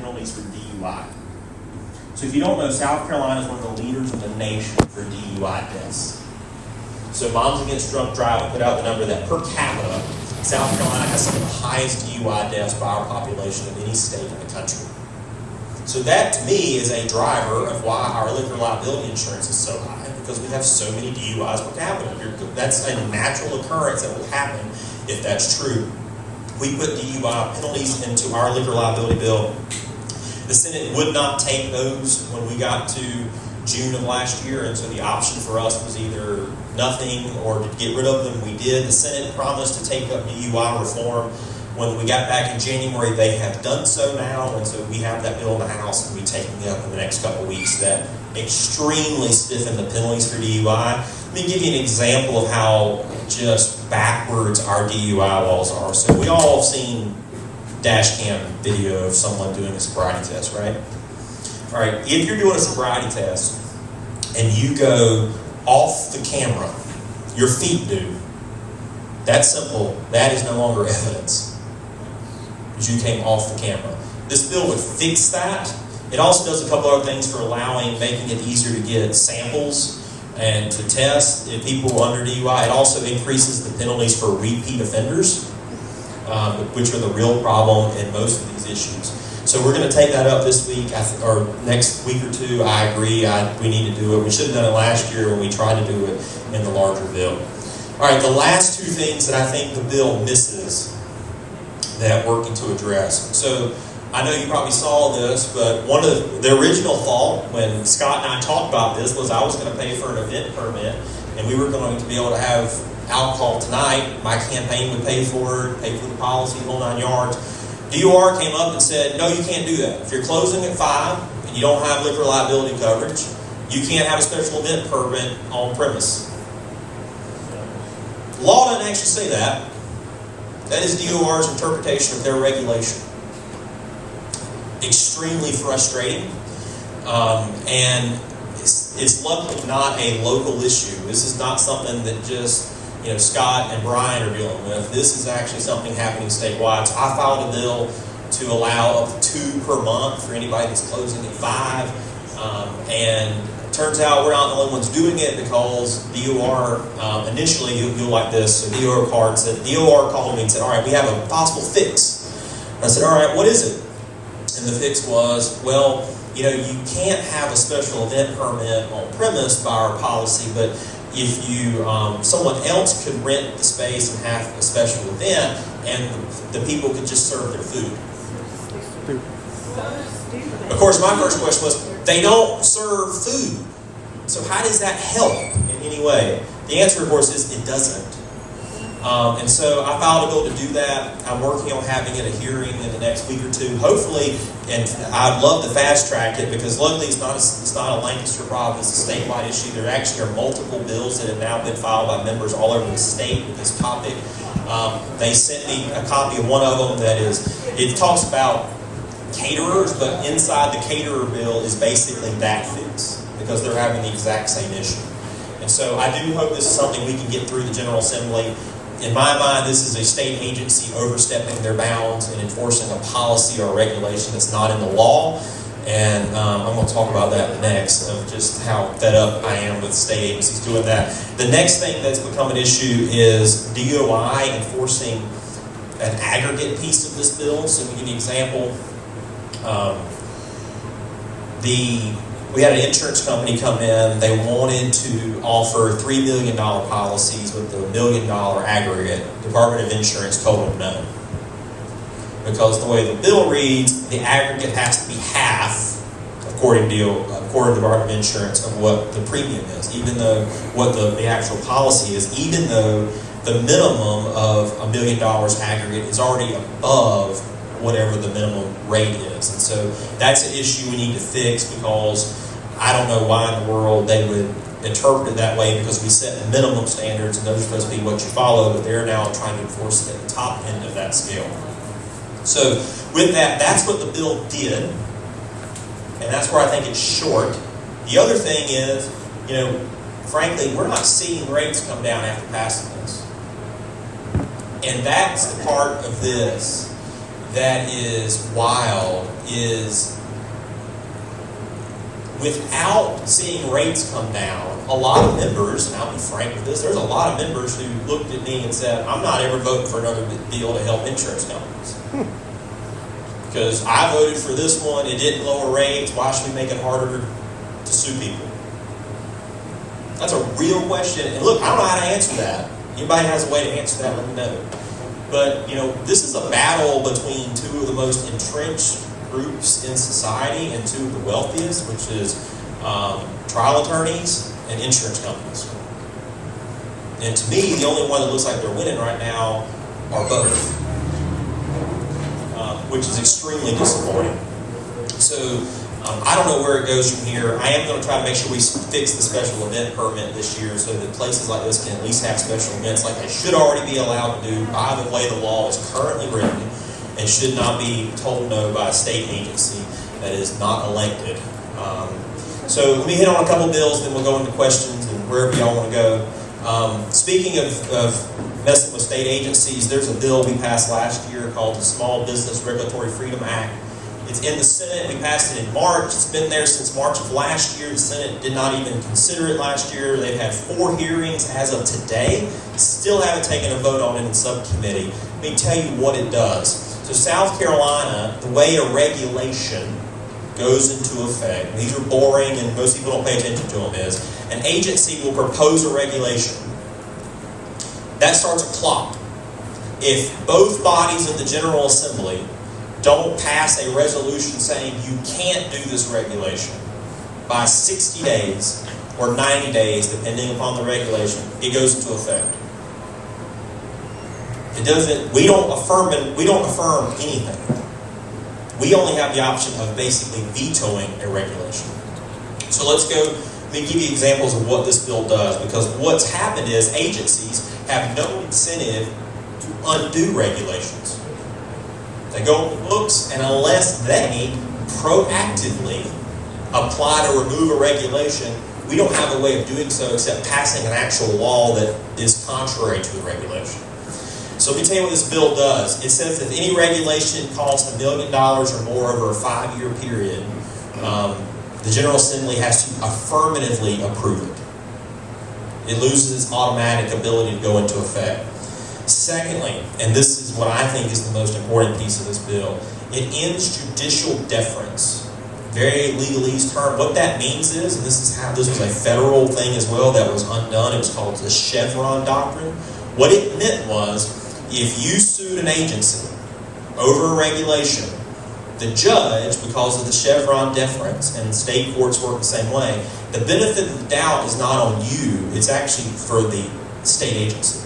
penalties for DUI. So if you don't know, South Carolina is one of the leaders in the nation for DUI deaths. So Moms Against Drunk Driving put out the number that per capita, South Carolina has some of the highest DUI deaths by our population of any state in the country. So that, to me, is a driver of why our liquor liability insurance is so high, because we have so many DUIs per capita. That's a natural occurrence that will happen if that's true. We put DUI penalties into our liquor liability bill. The Senate would not take those when we got to June of last year, and so the option for us was either nothing or to get rid of them. We did. The Senate promised to take up DUI reform. When we got back in January, they have done so now, and so we have that bill in the House, and we'll be taking it up in the next couple of weeks that extremely stiffen the penalties for DUI. Let me give you an example of how just backwards our DUI laws are. So we all have seen dash cam video of someone doing a sobriety test, right? All right, if you're doing a sobriety test and you go off the camera, your feet do. That's simple. That is no longer evidence. Because you came off the camera. This bill would fix that. It also does a couple other things for making it easier to get samples and to test if people under DUI. It also increases the penalties for repeat offenders, which are the real problem in most of these issues. So we're going to take that up this week or next week or two. I agree. We need to do it. We should have done it last year when we tried to do it in the larger bill. All right, the last two things that I think the bill misses that we're working to address. So I know you probably saw this, but one of the original thought when Scott and I talked about this was I was going to pay for an event permit, and we were going to be able to have alcohol tonight. My campaign would pay for it, pay for the policy, whole 9 yards. DOR came up and said, no, you can't do that. If you're closing at 5 and you don't have liquor liability coverage, you can't have a special event permit on premise. The law doesn't actually say that. That is DOR's interpretation of their regulation. Extremely frustrating. And it's luckily not a local issue. This is not something that just Scott and Brian are dealing with. This is actually something happening statewide. So I filed a bill to allow up to 2 per month for anybody that's closing at 5. And it turns out we're not the only ones doing it because DOR, initially, you'll like this, so DOR called me and said, all right, we have a possible fix. And I said, all right, what is it? And the fix was, well, you can't have a special event permit on premise by our policy, but if someone else could rent the space and have a special event, and the people could just serve their food. Of course, my first question was, they don't serve food. So how does that help in any way? The answer, of course, is it doesn't. And so I filed a bill to do that. I'm working on having it a hearing in the next week or two, hopefully. And I'd love to fast track it because luckily it's not a Lancaster problem. It's a statewide issue. There actually are multiple bills that have now been filed by members all over the state with this topic. They sent me a copy of one of them it talks about caterers, but inside the caterer bill is basically that fix because they're having the exact same issue. And so I do hope this is something we can get through the General Assembly. In my mind, this is a state agency overstepping their bounds and enforcing a policy or a regulation that's not in the law. And I'm going to talk about that next, of just how fed up I am with state agencies doing that. The next thing that's become an issue is DOI enforcing an aggregate piece of this bill. So to give you an example, we had an insurance company come in. They wanted to offer $3 million policies with the $1 million aggregate. Department of Insurance told them no. Because the way the bill reads, the aggregate has to be half, according to the Department of Insurance, of what the premium is, even though what the actual policy is, even though the minimum of $1 million aggregate is already above whatever the minimum rate is. And so that's an issue we need to fix because I don't know why in the world they would interpret it that way because we set minimum standards and those are supposed to be what you follow, but they're now trying to enforce it at the top end of that scale. So with that, that's what the bill did, and that's where I think it's short. The other thing is, frankly, we're not seeing rates come down after passing this. And that's the part of this that is wild is without seeing rates come down, a lot of members, and I'll be frank with this, there's a lot of members who looked at me and said, I'm not ever voting for another deal to help insurance companies. Because I voted for this one, it didn't lower rates, why should we make it harder to sue people? That's a real question. And look, I don't know how to answer that. Anybody has a way to answer that, let me know. But, this is a battle between two of the most entrenched groups in society and two of the wealthiest, which is trial attorneys and insurance companies. And to me, the only one that looks like they're winning right now are both, which is extremely disappointing. So I don't know where it goes from here. I am going to try to make sure we fix the special event permit this year so that places like this can at least have special events like they should already be allowed to do by the way the law is currently written, and should not be told no by a state agency that is not elected. So let me hit on a couple bills, then we'll go into questions and wherever y'all want to go. Speaking of messing with state agencies, there's a bill we passed last year called the Small Business Regulatory Freedom Act. It's in the Senate. We passed it in March. It's been there since March of last year. The Senate did not even consider it last year. They've had 4 hearings as of today. Still haven't taken a vote on it in subcommittee. Let me tell you what it does. So South Carolina, the way a regulation goes into effect, these are boring and most people don't pay attention to them, is an agency will propose a regulation. That starts a clock. If both bodies of the General Assembly don't pass a resolution saying you can't do this regulation by 60 days or 90 days, depending upon the regulation, it goes into effect. It doesn't. We don't affirm anything. We only have the option of basically vetoing a regulation. So let's go. Let me give you examples of what this bill does, because what's happened is agencies have no incentive to undo regulations. They go on the books, and unless they proactively apply to remove a regulation, we don't have a way of doing so except passing an actual law that is contrary to the regulation. So let me tell you what this bill does. It says if any regulation costs $1 million or more over a 5-year period, the General Assembly has to affirmatively approve it. It loses its automatic ability to go into effect. Secondly, and this is what I think is the most important piece of this bill, it ends judicial deference. Very legalese term. What that means is, and this was a federal thing as well that was undone, it was called the Chevron Doctrine. What it meant was, if you sued an agency over a regulation, the judge, because of the Chevron deference, and state courts work the same way, the benefit of the doubt is not on you, it's actually for the state agency.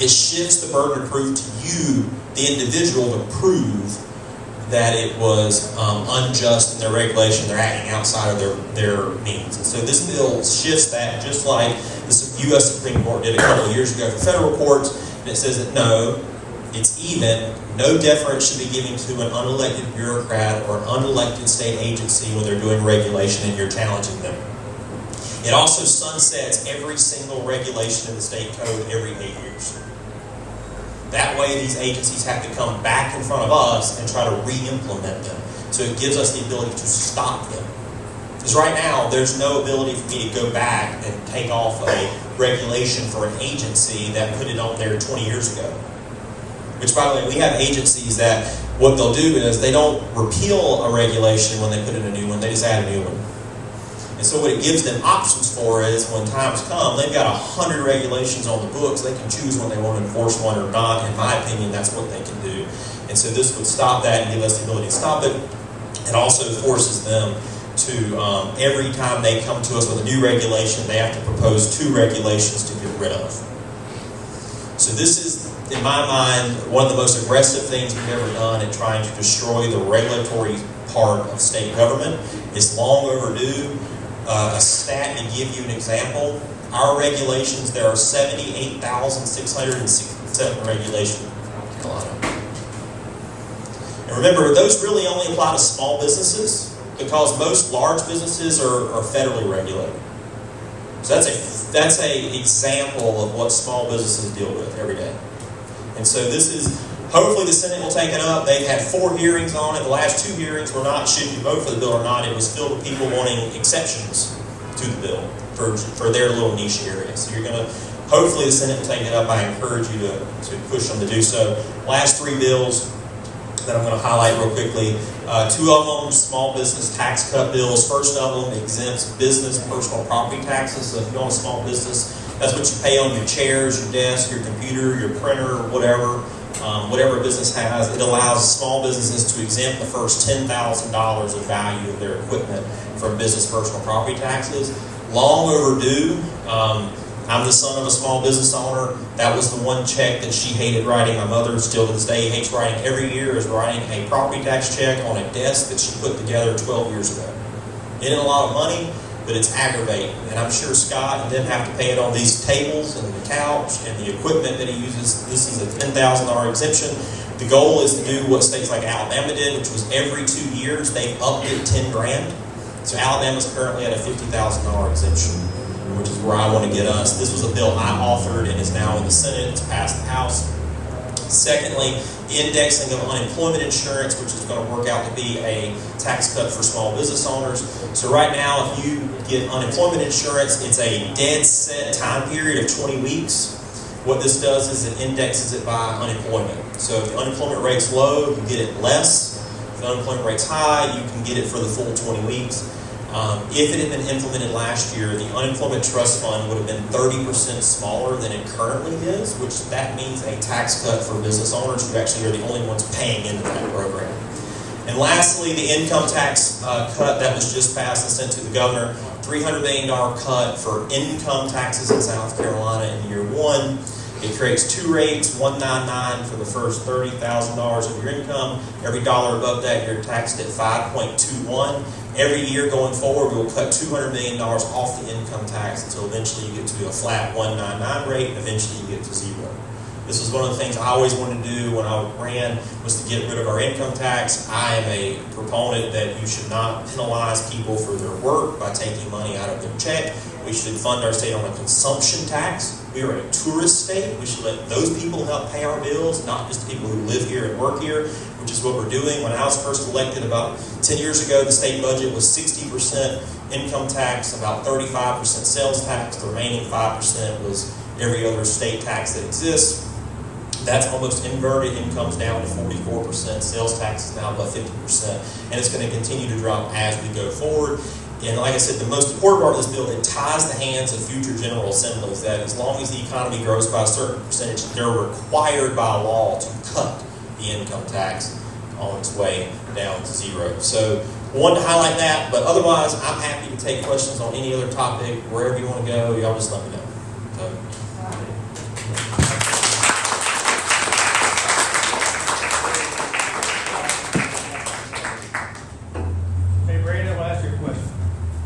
It shifts the burden of proof to you, the individual, to prove that it was unjust in their regulation, they're acting outside of their means. And so this bill shifts that, just like the U.S. Supreme Court did a couple of years ago for federal courts, and it says that no, it's even, no deference should be given to an unelected bureaucrat or an unelected state agency when they're doing regulation and you're challenging them. It also sunsets every single regulation in the state code every 8 years. That way these agencies have to come back in front of us and try to re-implement them. So it gives us the ability to stop them. Because right now, there's no ability for me to go back and take off a regulation for an agency that put it on there 20 years ago. Which, by the way, we have agencies that what they'll do is they don't repeal a regulation when they put in a new one, they just add a new one. And so what it gives them options for is when times come, they've got 100 regulations on the books, they can choose when they want to enforce one or not. In my opinion, that's what they can do. And so this would stop that and give us the ability to stop it. It also forces them to, every time they come to us with a new regulation, they have to propose 2 regulations to get rid of. So this is, in my mind, one of the most aggressive things we've ever done in trying to destroy the regulatory part of state government. It's long overdue. A stat to give you an example, our regulations, there are 78,667 regulations in South Carolina. And remember, those really only apply to small businesses because most large businesses are federally regulated. So that's a example of what small businesses deal with every day. And so this is Hopefully the Senate will take it up. They've had 4 hearings on it. The last 2 hearings were not should you vote for the bill or not. It was filled with people wanting exceptions to the bill for their little niche area. So you're going to, hopefully the Senate will take it up. I encourage you to push them to do so. Last 3 bills that I'm going to highlight real quickly. 2 of them, small business tax cut bills. First of them exempts business personal property taxes. So if you own a small business, that's what you pay on your chairs, your desk, your computer, your printer, whatever a business has. It allows small businesses to exempt the first $10,000 of value of their equipment from business personal property taxes. Long overdue. I'm the son of a small business owner. That was the one check that she hated writing. My mother still to this day hates writing. Every year is writing a property tax check on a desk that she put together 12 years ago. It isn't a lot of money, but it's aggravating. And I'm sure Scott didn't have to pay it on these tables and the couch and the equipment that he uses. This is a $10,000 exemption. The goal is to do what states like Alabama did, which was every 2 years they upped it 10 grand. So Alabama's currently at a $50,000 exemption, which is where I want to get us. This was a bill I authored and is now in the Senate. It's passed the House. Secondly, indexing of unemployment insurance, which is going to work out to be a tax cut for small business owners. So right now, if you get unemployment insurance, it's a dead set time period of 20 weeks. What this does is it indexes it by unemployment. So if the unemployment rate's low, you get it less. If the unemployment rate's high, you can get it for the full 20 weeks. If it had been implemented last year, the unemployment trust fund would have been 30% smaller than it currently is, which that means a tax cut for business owners who actually are the only ones paying into that program. And lastly, the income tax cut that was just passed and sent to the governor, $300 million cut for income taxes in South Carolina in year 1. It creates 2 rates, $199 for the first $30,000 of your income. Every dollar above that, you're taxed at 5.21. Every year going forward, we'll cut $200 million off the income tax until eventually you get to a flat 199 rate, and eventually you get to 0. This is one of the things I always wanted to do when I ran, was to get rid of our income tax. I am a proponent that you should not penalize people for their work by taking money out of their check. We should fund our state on a consumption tax. We are a tourist state. We should let those people help pay our bills, not just the people who live here and work here, which is what we're doing. When I was first elected about 10 years ago, the state budget was 60% income tax, about 35% sales tax. The remaining 5% was every other state tax that exists. That's almost inverted. Income's down to 44%. Sales tax is now above 50%. And it's going to continue to drop as we go forward. And like I said, the most important part of this bill, it ties the hands of future General Assemblies that as long as the economy grows by a certain percentage, they're required by law to cut the income tax on its way down to 0. So I wanted to highlight that, but otherwise, I'm happy to take questions on any other topic, wherever you want to go. Y'all just let me know. So.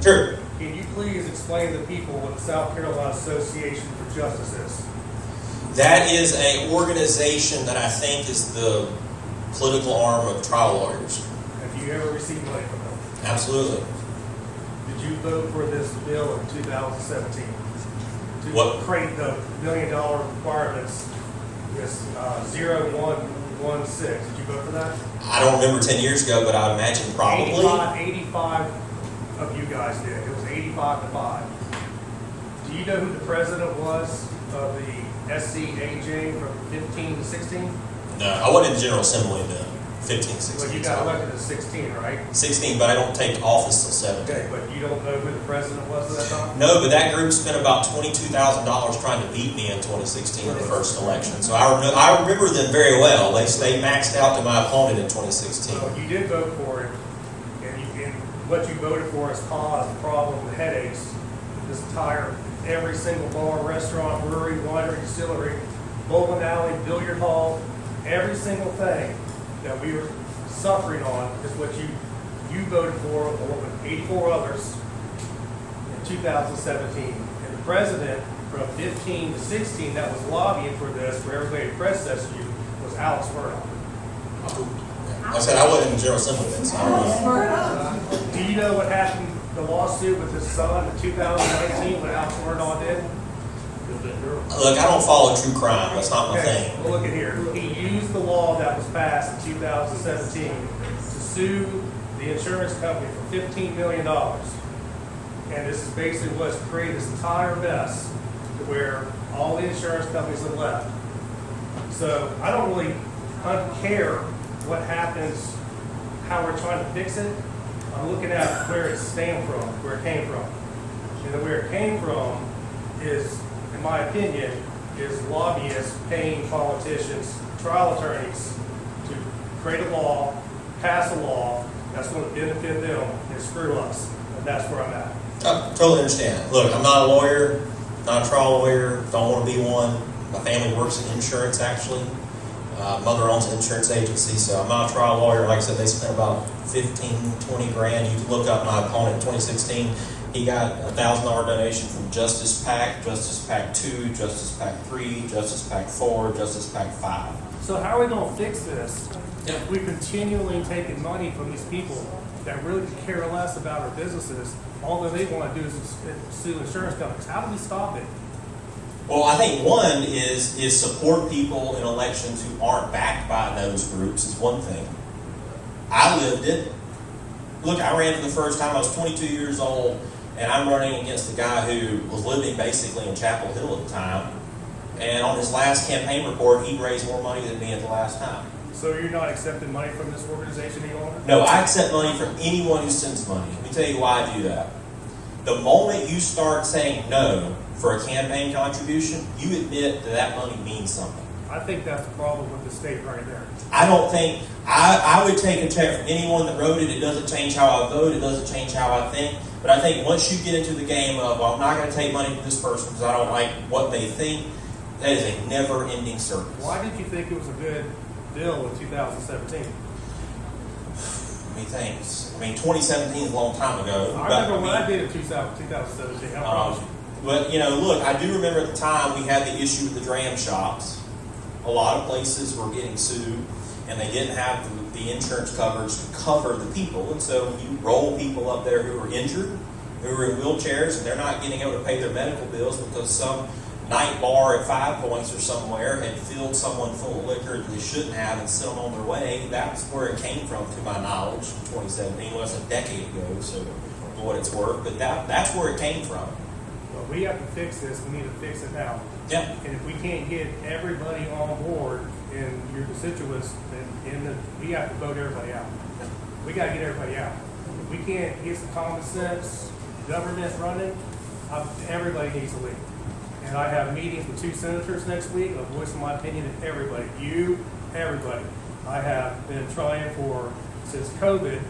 Sure. Can you please explain to people what the South Carolina Association for Justice is? That is an organization that I think is the political arm of trial lawyers. Have you ever received money from them? Absolutely. Did you vote for this bill in 2017? What? To create the $1 million requirements, this 0116. Did you vote for that? I don't remember 10 years ago, but I imagine probably. 85 of you guys did. It was 85-5. Do you know who the president was of the SCAJ from 15 to 16? No, I wasn't in the General Assembly then. 15, 16. Well, you got elected at 16, right? 16, but I don't take office till 17. Okay, but you don't know who the president was at that time? No, but that group spent about $22,000 trying to beat me in 2016 in the first election. So I remember them very well. They maxed out to my opponent in 2016. Well, you did vote for it, and what you voted for has caused the problem with headaches. This entire, every single bar, restaurant, brewery, winery, distillery, bowling alley, billiard hall, every single thing that we were suffering on is what you voted for, along with 84 others in 2017. And the president from 15 to 16 that was lobbying for this, for everybody to predecessor you, was Alex Murdoch. I said I wasn't in the General Assembly then, so I don't know. Do you know what happened, the lawsuit with his son in 2019, what Alex Murdoch did? Look, I don't follow true crime. That's not my Okay, thing. well, look at here. He used the law that was passed in 2017 to sue the insurance company for $15 million. And this is basically what's created this entire mess to where all the insurance companies have left. So I don't really care what happens, how we're trying to fix it. I'm looking at where it came from. And where it came from is, in my opinion, is lobbyists paying politicians, trial attorneys to create a law, pass a law that's going to benefit them and screw us. And that's where I'm at. I totally understand. Look, I'm not a lawyer, not a trial lawyer, don't want to be one. My family works in insurance, actually. Mother owns an insurance agency, so I'm not a trial lawyer. Like I said, they spent about 15, 20 grand. You can look up my opponent in 2016. He got a $1,000 donation from Justice PAC, Justice PAC 2, Justice PAC 3, Justice PAC 4, Justice PAC 5. So how are we going to fix this? Yeah. We continually taking money from these people that really care less about our businesses. All that they want to do is sue insurance companies. How do we stop it? Well, I think one is support people in elections who aren't backed by those groups is one thing. I lived it. Look, I ran for the first time. I was 22 years old, and I'm running against a guy who was living basically in Chapel Hill at the time. And on his last campaign report, he raised more money than me at the last time. So you're not accepting money from this organization any longer? No, I accept money from anyone who sends money. Let me tell you why I do that. The moment you start saying no for a campaign contribution, you admit that that money means something. I think that's the problem with the state right there. I don't think, I would take a check from anyone that wrote it. It doesn't change how I vote. It doesn't change how I think. But I think once you get into the game of, well, I'm not going to take money from this person because I don't like what they think, that is a never-ending circus. Why did you think it was a good bill in 2017? Many things. I mean, 2017 is a long time ago. I remember when I did it in 2017. I promise you. But, you know, look, I do remember at the time we had the issue with the dram shops. A lot of places were getting sued, and they didn't have the insurance coverage to cover the people. And so you roll people up there who are injured, who are in wheelchairs, and they're not getting able to pay their medical bills because some night bar at 5 Points or somewhere had filled someone full of liquor that they shouldn't have and sent them on their way. That's where it came from, to my knowledge, in 2017. Well, that's a decade ago, so for what it's worth. But that's where it came from. Well, we have to fix this. We need to fix it now. Yeah. And if we can't get everybody on board in your constituents, then we have to vote everybody out. We got to get everybody out. If we can't get some common sense government running, everybody needs to leave. And I have meetings with 2 senators next week. I'm voicing my opinion to everybody. Everybody. I have been trying since COVID,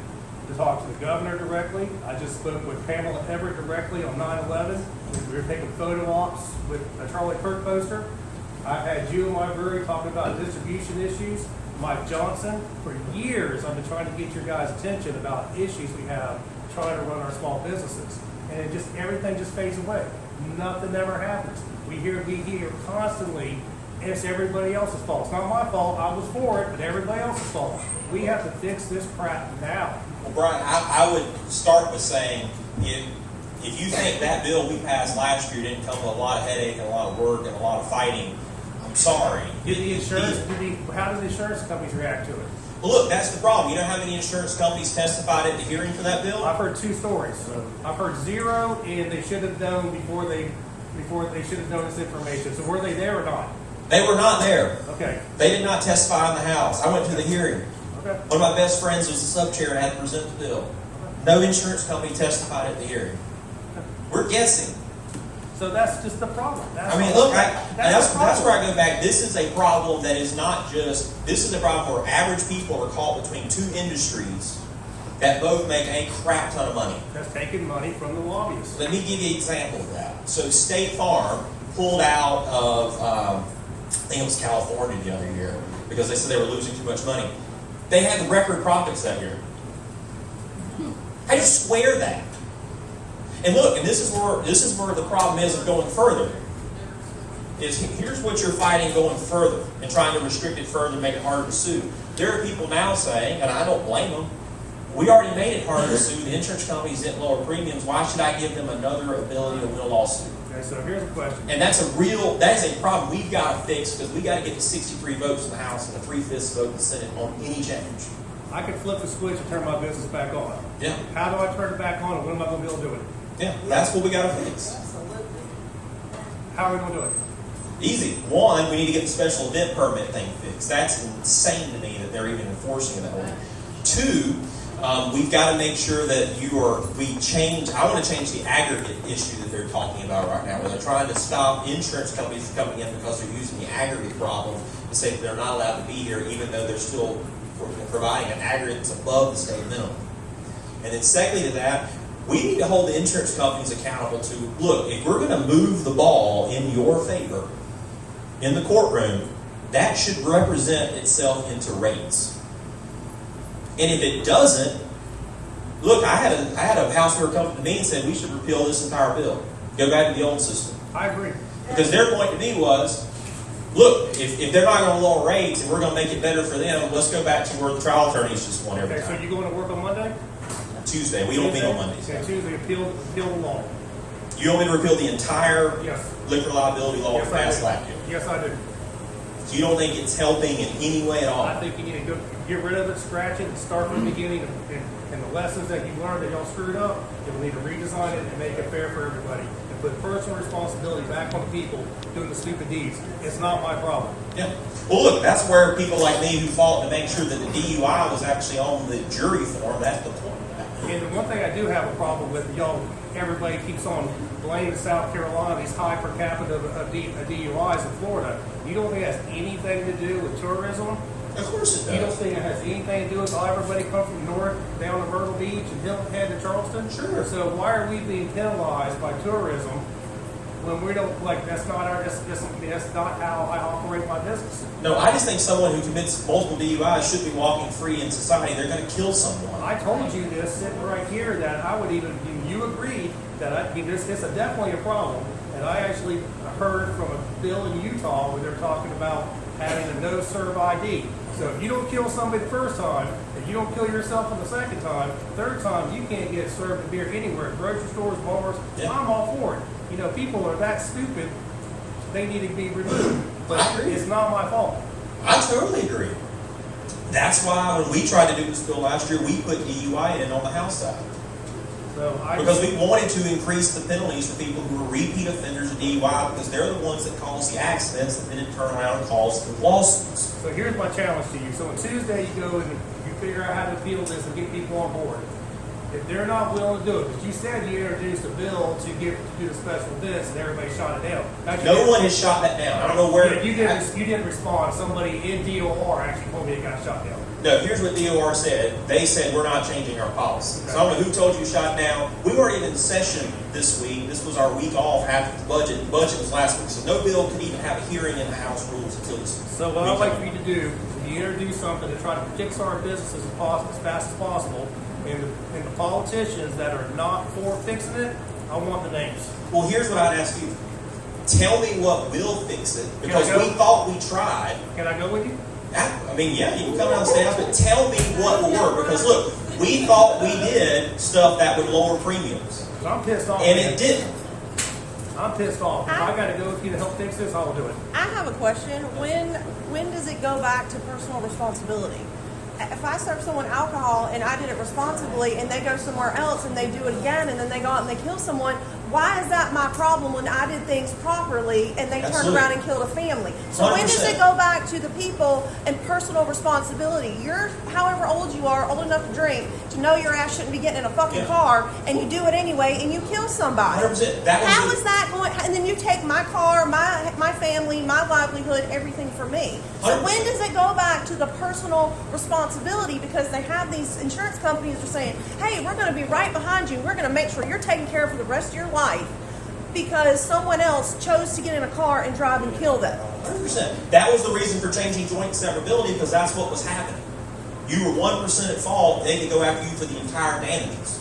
to talk to the governor directly. I just spoke with Pamela Everett directly on 9/11. We were taking photo ops with a Charlie Kirk poster. I've had you in my brewery talking about distribution issues. Mike Johnson, for years I've been trying to get your guys' attention about issues we have trying to run our small businesses. And everything just fades away. Nothing ever happens. We hear constantly, and it's everybody else's fault. It's not my fault. I was for it, but everybody else's fault. We have to fix this crap now. Well, Brian, I would start with saying, if you think that bill we passed last year didn't come with a lot of headache and a lot of work and a lot of fighting, I'm sorry. How did the insurance companies react to it? Well, look, that's the problem. You know how many insurance companies testified at the hearing for that bill? I've heard 2 stories. I've heard 0, and they should have known before they should have known this information. So were they there or not? They were not there. Okay. They did not testify in the House. I went to the hearing. Okay. One of my best friends was the sub-chair and had to present the bill. No insurance company testified at the hearing. We're guessing. So that's just the problem. That's where I go back. This is a problem that is not just, this is a problem where average people are caught between 2 industries that both make a crap ton of money. That's taking money from the lobbyists. Let me give you an example of that. So State Farm pulled out of, I think it was California the other year, because they said they were losing too much money. They had record profits that year. How do you square that? And look, and this is where the problem is of going further. Here's what you're fighting going further and trying to restrict it further and make it harder to sue. There are people now saying, and I don't blame them, we already made it harder to sue. The insurance companies didn't lower premiums. Why should I give them another ability to win a lawsuit? Okay, so here's a question. And that is a problem we've got to fix because we got to get the 63 votes in the House and the 3/5 vote in the Senate on any change. I could flip the switch and turn my business back on. Yeah. How do I turn it back on and when am I going to be able to do it? Yeah, that's what we got to fix. Absolutely. How are we going to do it? Easy. One, we need to get the special event permit thing fixed. That's insane to me that they're even enforcing it that way. Two, we've got to make sure that I want to change the aggregate issue that they're talking about right now, where they're trying to stop insurance companies from coming in because they're using the aggregate problem to say that they're not allowed to be here, even though they're still providing an aggregate that's above the state minimum. And then secondly to that, we need to hold the insurance companies accountable to, look, if we're going to move the ball in your favor in the courtroom, that should represent itself into rates. And if it doesn't, look, I had a house member come to me and said we should repeal this entire bill. Go back to the old system. I agree. Because their point to me was, look, if they're not going to lower rates and we're going to make it better for them, let's go back to where the trial attorneys just want every Okay, so time. you going to work on Monday? Tuesday. We don't meet on Mondays. Okay, Tuesday, appeal the law. You want me to repeal the entire Yes. liquor liability law Yes, passed I last do. year? Yes, I do. So you don't think it's helping in any way at all? I think you need to get rid of it, scratch it, and start from the beginning. And the lessons that you've learned that y'all screwed up, you'll need to redesign it and make it fair for everybody. And put personal responsibility back on the people doing the stupid deeds. It's not my problem. Yeah. Well, look, that's where people like me who fought to make sure that the DUI was actually on the jury form, that's the point. And the one thing I do have a problem with, y'all, everybody keeps on blaming South Carolina, these high per capita of DUIs in Florida. You don't think it has anything to do with tourism? Of course it You don't does. think it has anything to do with how everybody come from north down to Myrtle Beach and Hilton Head to Charleston? Sure. So why are we being penalized by tourism when we don't, like, that's not how I operate my business? No, I just think someone who commits multiple DUIs should be walking free in society. They're going to kill someone. I told you this sitting right here that I would even, you agreed that it's definitely a problem. And I actually heard from a bill in Utah where they're talking about having a no-serve ID. So if you don't kill somebody the first time, if you don't kill yourself on the second time, third time, you can't get served a beer anywhere, grocery stores, bars. Yeah. I'm all for it. You know, people are that stupid, they need to be removed. But I agree. it's not my fault. I totally agree. That's why when we tried to do this bill last year, we put DUI in on the House side. So Because we wanted to increase the penalties for people who are repeat offenders of DUI because they're the ones that cause the accidents that then turn around and cause the lawsuits. So here's my challenge to you. So on Tuesday you go and you figure out how to appeal this and get people on board. If they're not willing to do it, because you said you introduced a bill to do the special events and everybody shot it down. No one has shot that down. I don't know where. Yeah, you didn't respond. Somebody in DOR actually told me it got shot down. No, here's what DOR said. They said we're not changing our policy. Okay. So I don't know who told you shot down. We weren't even in session this week. This was our week off after the budget. The budget was last week, so no bill could even have a hearing in the House rules until this. So what I'd like for you to do is you introduce something to try to fix our businesses as fast as possible. And the politicians that are not for fixing it, I want the names. Well, here's what I'd ask you. Tell me what will fix it. Because Can I go? we thought we tried. Can I go with you? I mean, yeah, you can come out and stay out, but tell me what will work. Because look, we thought we did stuff that would lower premiums. 'Cause I'm pissed off. And man. it didn't. I'm pissed off. If I got to go with you to help fix this, I'll do it. I have a question. When does it go back to personal responsibility? If I serve someone alcohol and I did it responsibly and they go somewhere else and they do it again and then they go out and they kill someone, why is that my problem when I did things properly and they turned Absolutely. around and killed a family? So when does 100%. it go back to the people and personal responsibility? You're, however old you are, old enough to drink, to know your ass shouldn't be getting in a fucking Yeah. car and you do it anyway and you kill somebody. 100%. That was How the- is that going? And then you take my car, my family, my livelihood, everything from me. So 100%. when does it go back to the personal responsibility? Because they have these insurance companies that are saying, hey, we're going to be right behind you. We're going to make sure you're taken care of for the rest of your life because someone else chose to get in a car and drive and kill them. 100%. That was the reason for changing joint severability because that's what was happening. You were 1% at fault, they could go after you for the entire damages.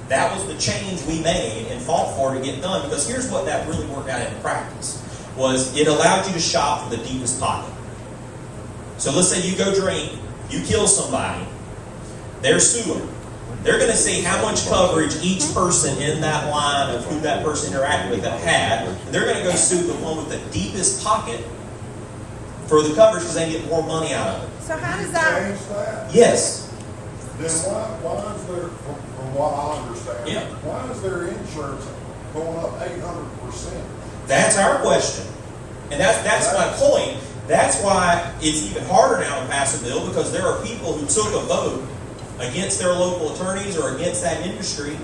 That was the change we made and fought for to get done because here's what that really worked out in practice was it allowed you to shop for the deepest pocket. So let's say you go drink, you kill somebody, they're suing. They're going to see how much coverage each person in that line of who that person interacted with that had. And they're going to go sue the one with the deepest pocket for the coverage because they get more money out of it. So how does that? Change that? Yes. Then why is there, from what I understand, Yeah. why is their insurance going up 800%? That's our question. And that's my point. That's why it's even harder now to pass a bill, because there are people who took a vote against their local attorneys or against that industry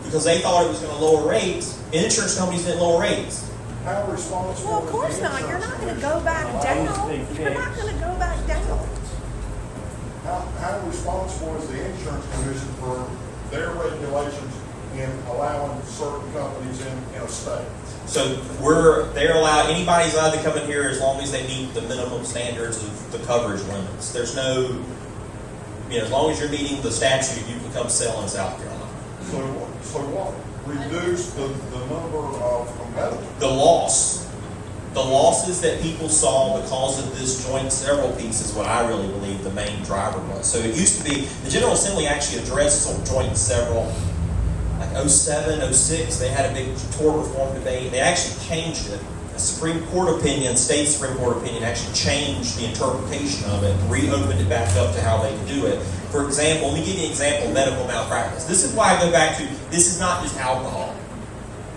because they thought it was going to lower rates. Insurance companies didn't lower rates. How responsible Well, of is course the not. You're insurance not going to commission? go back down. You're not going to go back down. How responsible is the insurance commission for their regulations in allowing certain companies in a state? So they're allowed, anybody's allowed to come in here as long as they meet the minimum standards of the coverage limits. There's no, as long as you're meeting the statute, you can come sell in South Carolina. So what? Reduce the number of competitors? The losses that people saw because of this joint several piece is what I really believe the main driver was. So it used to be, the General Assembly actually addressed some joint several, like 07, 06, they had a big tort reform debate. They actually changed it. A Supreme Court opinion, state Supreme Court opinion, actually changed the interpretation of it, reopened it back up to how they could do it. For example, let me give you an example of medical malpractice. This is why I go back to, this is not just alcohol.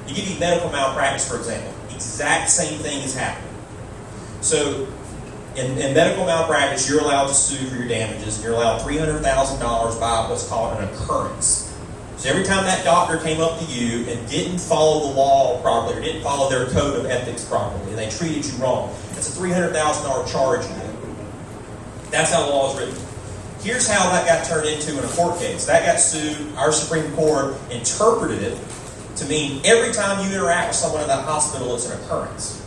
You give me medical malpractice, for example. Exact same thing is happening. So, in medical malpractice, you're allowed to sue for your damages, and you're allowed $300,000 by what's called an occurrence. So every time that doctor came up to you and didn't follow the law properly, or didn't follow their code of ethics properly, and they treated you wrong, it's a $300,000 charge you get. That's how the law is written. Here's how that got turned into in a court case. That got sued. Our Supreme Court interpreted it to mean every time you interact with someone in that hospital, it's an occurrence.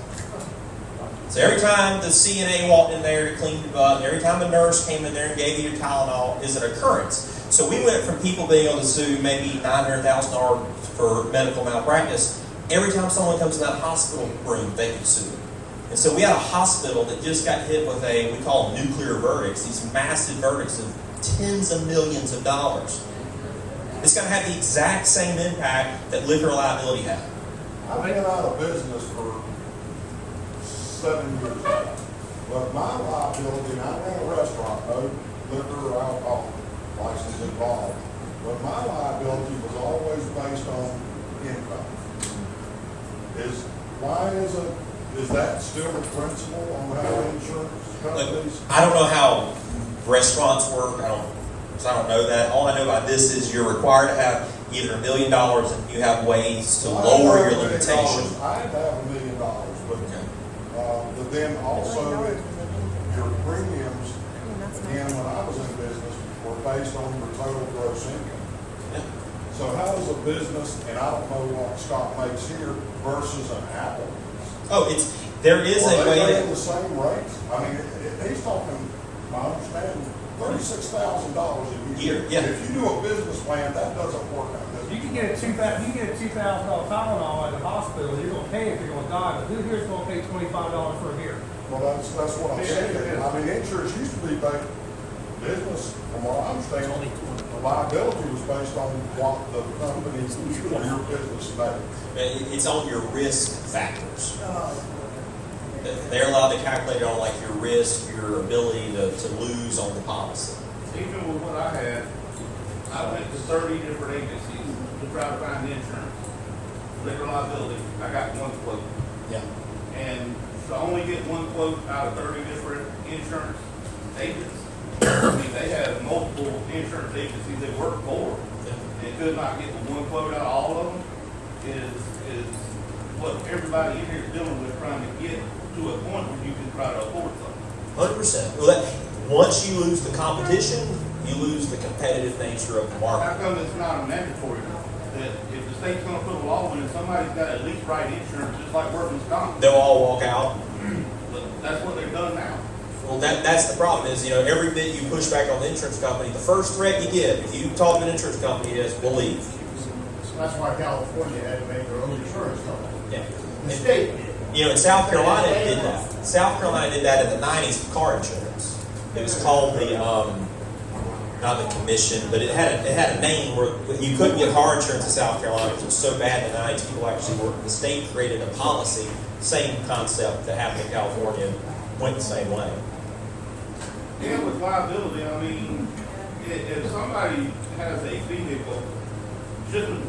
So every time the CNA walked in there to clean your butt, and every time a nurse came in there and gave you your Tylenol, is an occurrence. So we went from people being able to sue maybe $900,000 for medical malpractice. Every time someone comes in that hospital room, they can sue. And so we had a hospital that just got hit with we call them nuclear verdicts, these massive verdicts of tens of millions of dollars. It's going to have the exact same impact that liquor liability had. I've been out of business for 7 years now. But my liability, and I ran a restaurant, no liquor or alcohol license involved. But my liability was always based on income. Is that still the principle on how insurance companies? I don't know how restaurants work. I don't know that. All I know about this is you're required to have either $1 million, and you have ways to lower your limitation. I have $1 million, but then also your premiums, again, when I was in business, were based on your total gross income. Yeah. So how does a business, and I don't know what Scott makes here, versus an Apple? Oh, there is a way Are they that the same rates? I mean, he's talking, my understanding, $36,000 a year. Yeah. If you do a business plan, that doesn't work out. You can get a $2,000 Tylenol at the hospital. You're going to pay if you're going to die, but who here is going to pay $25 for a year? Well, that's what I'm saying. I mean, insurance used to be based, business, from what I'm saying, the liability was based on what the company or your business made. it's on your risk factors. They're allowed to calculate it on like your risk, your ability to lose on the policy. Even with what I had, I went to 30 different agencies to try to find insurance. Liquor liability, I got one quote. Yeah. And to only get one quote out of 30 different insurance agents, I mean, they have multiple insurance agencies they work for. They could not get the one quote out of all of them is what everybody in here is dealing with, trying to get to a point where you can try to afford something. 100%. Well, once you lose the competition, you lose the competitive nature of the How market. come it's not a mandatory that if the state's gonna put a law in, somebody's got to at least write insurance, just like workman's comp? They'll all walk out. But that's what they've done now. Well, that's the problem is, every bit you push back on the insurance company, the first threat you get, if you talk to an insurance company, is we'll leave. That's why California had to make their own insurance company. Yeah. The state did. In South Carolina it did that. South Carolina did that in the 90s for car insurance. It was called the not the commission, but it had a name where you couldn't get car insurance in South Carolina because it was so bad in the 90s. People actually the state created a policy, same concept that happened in California, went the same way. And with liability, I mean, if somebody has a vehicle, shouldn't,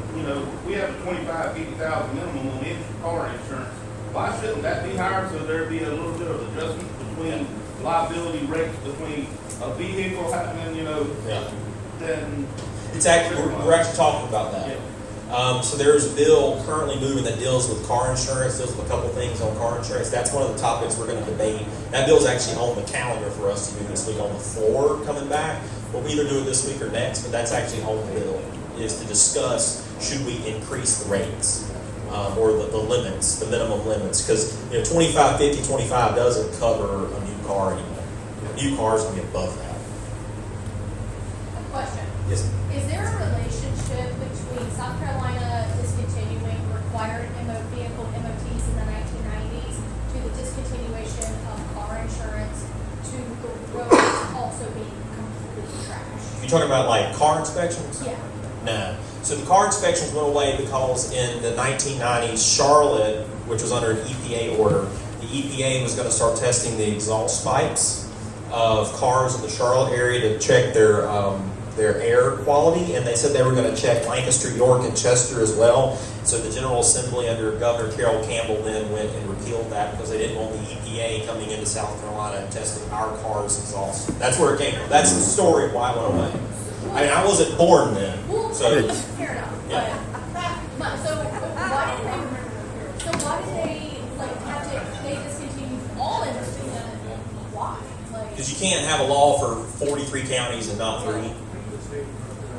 we have a 25, 50,000 minimum on car insurance. Why shouldn't that be higher so there'd be a little bit of adjustment between liability rates between a vehicle happening, then. It's actually, we're actually talking about that. Yeah. So there's a bill currently moving that deals with car insurance, deals with a couple things on car insurance. That's one of the topics we're going to debate. That bill's actually on the calendar for us to do this week on the floor coming back. We'll either do it this week or next, but that's actually on the bill, is to discuss should we increase the rates or the limits, the minimum limits. Because 25, 50, 25 doesn't cover a new car anymore. New cars will be above that. A question. Yes. Is there a relationship between South Carolina discontinuing required vehicle MOTs in the 1990s to the discontinuation of car insurance to the roads also being completely trashed? You're talking about like car inspections? Yeah. No. So the car inspections went away because in the 1990s, Charlotte, which was under an EPA order, the EPA was going to start testing the exhaust pipes of cars in the Charlotte area to check their air quality, and they said they were going to check Lancaster, York, and Chester as well. So the General Assembly under Governor Carroll Campbell then went and repealed that because they didn't want the EPA coming into South Carolina and testing our cars' exhaust. That's where it came from. That's the story of why it went away. I mean, I wasn't born then. Well, So fair enough. Yeah. But so why did they have to they discontinued all industry then? Why? because you can't have a law for 43 counties and not 3. You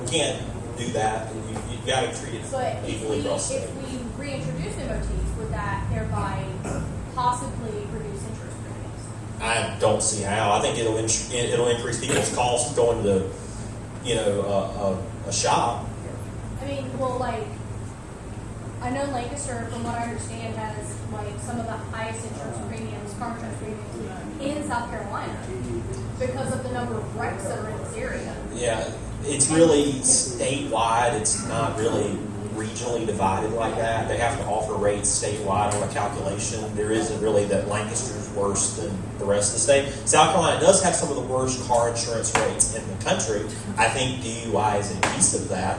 can't do that. You got to treat it But equally across the if state. we reintroduce MOTs, would that thereby possibly reduce interest premiums? I don't see how. I think it'll increase people's costs going to, a shop. I mean, well, I know Lancaster, from what I understand, has some of the highest insurance premiums, car insurance premiums in South Carolina because of the number of wrecks that are in this area. Yeah, it's really statewide. It's not really regionally divided like that. They have to offer rates statewide on a calculation. There isn't really that Lancaster's worse than the rest of the state. South Carolina does have some of the worst car insurance rates in the country. I think DUI is a piece of that.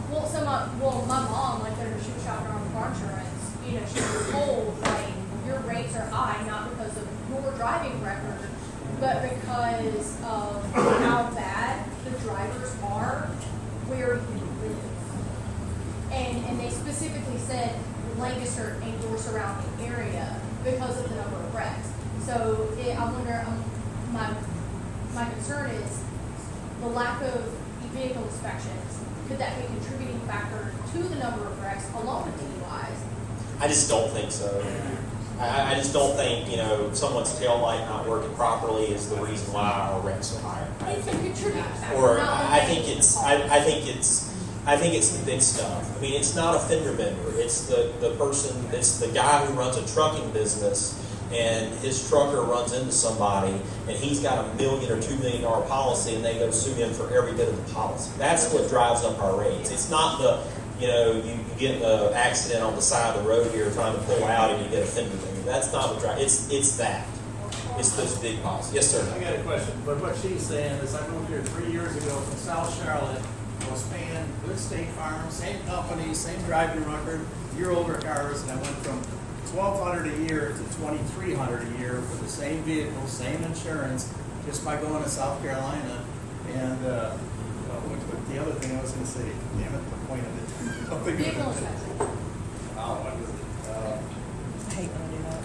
Well, my mom, she was shopping around car insurance, she was told, your rates are high, not because of your driving record, but because of how bad the drivers are where you live. And they specifically said Lancaster and your surrounding area because of the number of wrecks. So I wonder, my concern is the lack of vehicle inspections. Could that be a contributing factor to the number of wrecks along with DUIs? I just don't think so. I just don't think, someone's tail light not working properly is the reason why our wrecks are higher. It's a contributing factor. Or not the I main think it's the big stuff. I mean, it's not a fender bender. It's the person, it's the guy who runs a trucking business and his trucker runs into somebody and he's got $1 million or $2 million policy and they go sue him for every bit of the policy. That's what drives up our rates. It's not you get in an accident on the side of the road here trying to pull out and you get a fender bender. That's not what drives. It's that. It's those big policies. Yes, sir. I got a question, but what she's saying is I moved here 3 years ago from South Charlotte. I was paying good State Farm, same company, same driving record, year-older cars, and I went from $1,200 a year to $2,300 a year for the same vehicle, same insurance, just by going to South Carolina. And the other thing I was going to say, damn it, the point of it. vehicle inspection. Oh, what is it? I hate when I do that.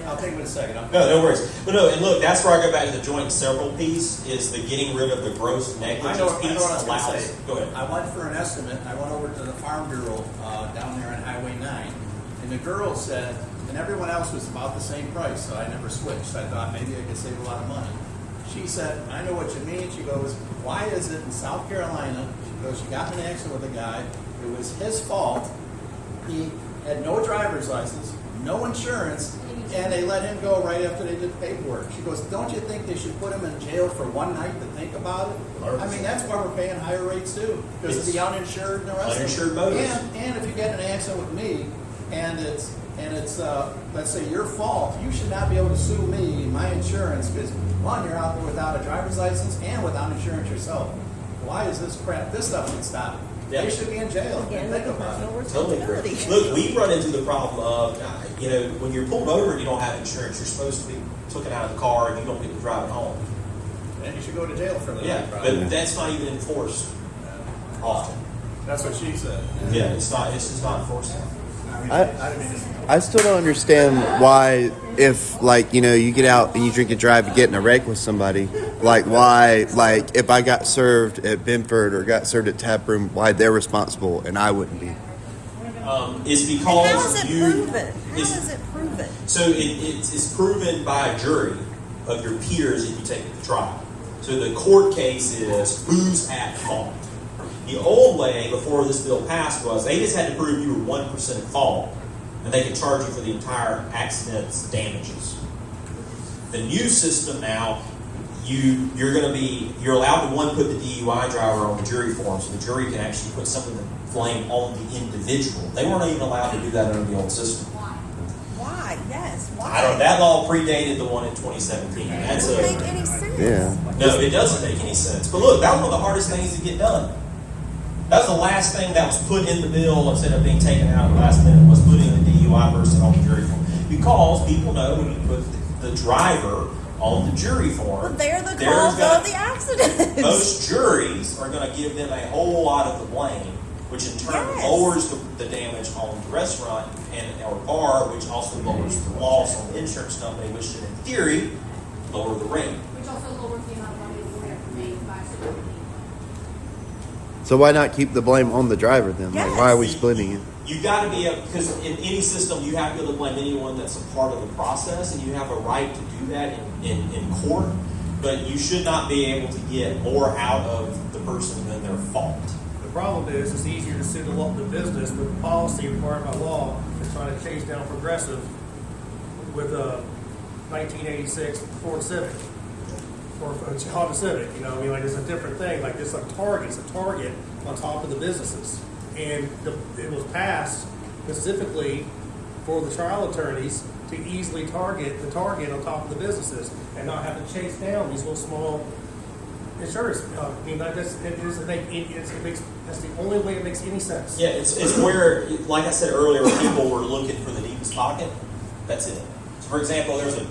I'll take it in a second. No worries. But no, and look, that's where I go back to the joint and several piece, is the getting rid of the gross negligence piece. I know what I was going to allows. say. Go ahead. I went for an estimate. I went over to the Farm Bureau down there on Highway 9, and the girl said, and everyone else was about the same price, so I never switched. I thought maybe I could save a lot of money. She said, I know what you mean. She goes, why is it in South Carolina? She goes, you got in an accident with a guy. It was his fault. He had no driver's license, no insurance, and they let him go right after they did the paperwork. She goes, don't you think they should put him in jail for one night to think about it? I mean, that's why we're paying higher rates too, because of the uninsured and the rest of it. Uninsured motorists. And if you get in an accident with me, and it's let's say your fault, you should not be able to sue me, my insurance, because one, you're out there without a driver's license and without insurance yourself. Why is this crap? This stuff can stop. Yeah. They should be in jail. Again, Think with about it. personal Totally agree. responsibility. Look, we run into the problem of, when you're pulled over and you don't have insurance, you're supposed to be taken out of the car and you don't get to drive it home. And you should go to jail for that. Yeah, probably. but that's not even enforced often. That's what she said. Yeah, it's just not enforced. I still don't understand why, if you get out and you drink and drive and get in a wreck with somebody, why if I got served at Benford or got served at Taproom, why they're responsible and I wouldn't be. It's And because how is it you. proven? How is it proven? So it's proven by a jury of your peers if you take it to trial. So the court case is who's at fault. The old way before this bill passed was they just had to prove you were 1% at fault, and they could charge you for the entire accident's damages. The new system now, you're allowed to put the DUI driver on the jury form, so the jury can actually put some of the blame on the individual. They weren't even allowed to do that under the old system. Why? Yes. Why? I don't. That law predated the one in 2017. It That's doesn't make any sense. Yeah. No, it doesn't make any sense. But look, that was one of the hardest things to get done. That was the last thing that was put in the bill instead of being taken out at the last minute, was putting the DUI person on the jury form. Because people know when you put the driver on the jury form, Well, they're the there's cause gonna- of the accident. most juries are going to give them a whole lot of the blame, which in turn Yes. lowers the damage on the restaurant or bar, which also lowers the loss on the insurance company, which should, in theory, lower the rate. Which also lowers the amount of money that we have to pay by security. So why not keep the blame on the driver then? Why are we Yes. splitting it? You got to be because in any system you have to be able to blame anyone that's a part of the process, and you have a right to do that in court. But you should not be able to get more out of the person than their fault. The problem is, it's easier to sue the business with the policy required by law than trying to chase down Progressive with a 1986 Ford Civic or a Honda Civic. It's a different thing. Like it's a target on top of the businesses, and it was passed specifically for the trial attorneys to easily target on top of the businesses and not have to chase down these little small insurance. That's the only way it makes any sense. Yeah, it's where, like I said earlier, people were looking for the deepest pocket. That's it. So, for example, there's a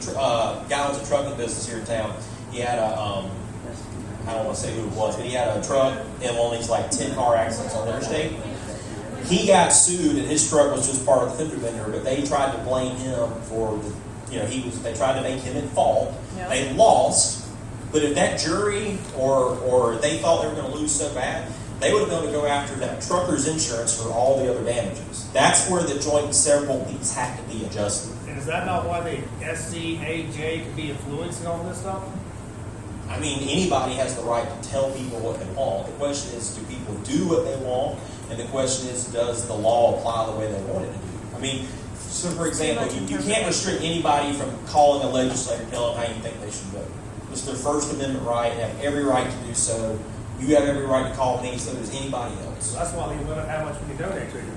guy who owns a trucking business here in town. He had I don't want to say who it was, but he had a truck in one of these 10-car accidents on the interstate. He got sued, and his truck was just part of the fender bender, but they tried to blame him for they tried to make him at fault. Yep. They lost, but if that jury or they thought they were going to lose so bad, they would have been able to go after that trucker's insurance for all the other damages. That's where the joint and several fees have to be adjusted. And is that not why the SCAJ could be influencing all this stuff? I mean, anybody has the right to tell people what they want. The question is, do people do what they want? And the question is, does the law apply the way they want it to do? I mean, so for example, you can't restrict anybody from calling a legislator and telling them how you think they should vote. It's their First Amendment right. They have every right to do so. You have every right to call me, so does anybody else. So that's why they limit how much we can donate to you.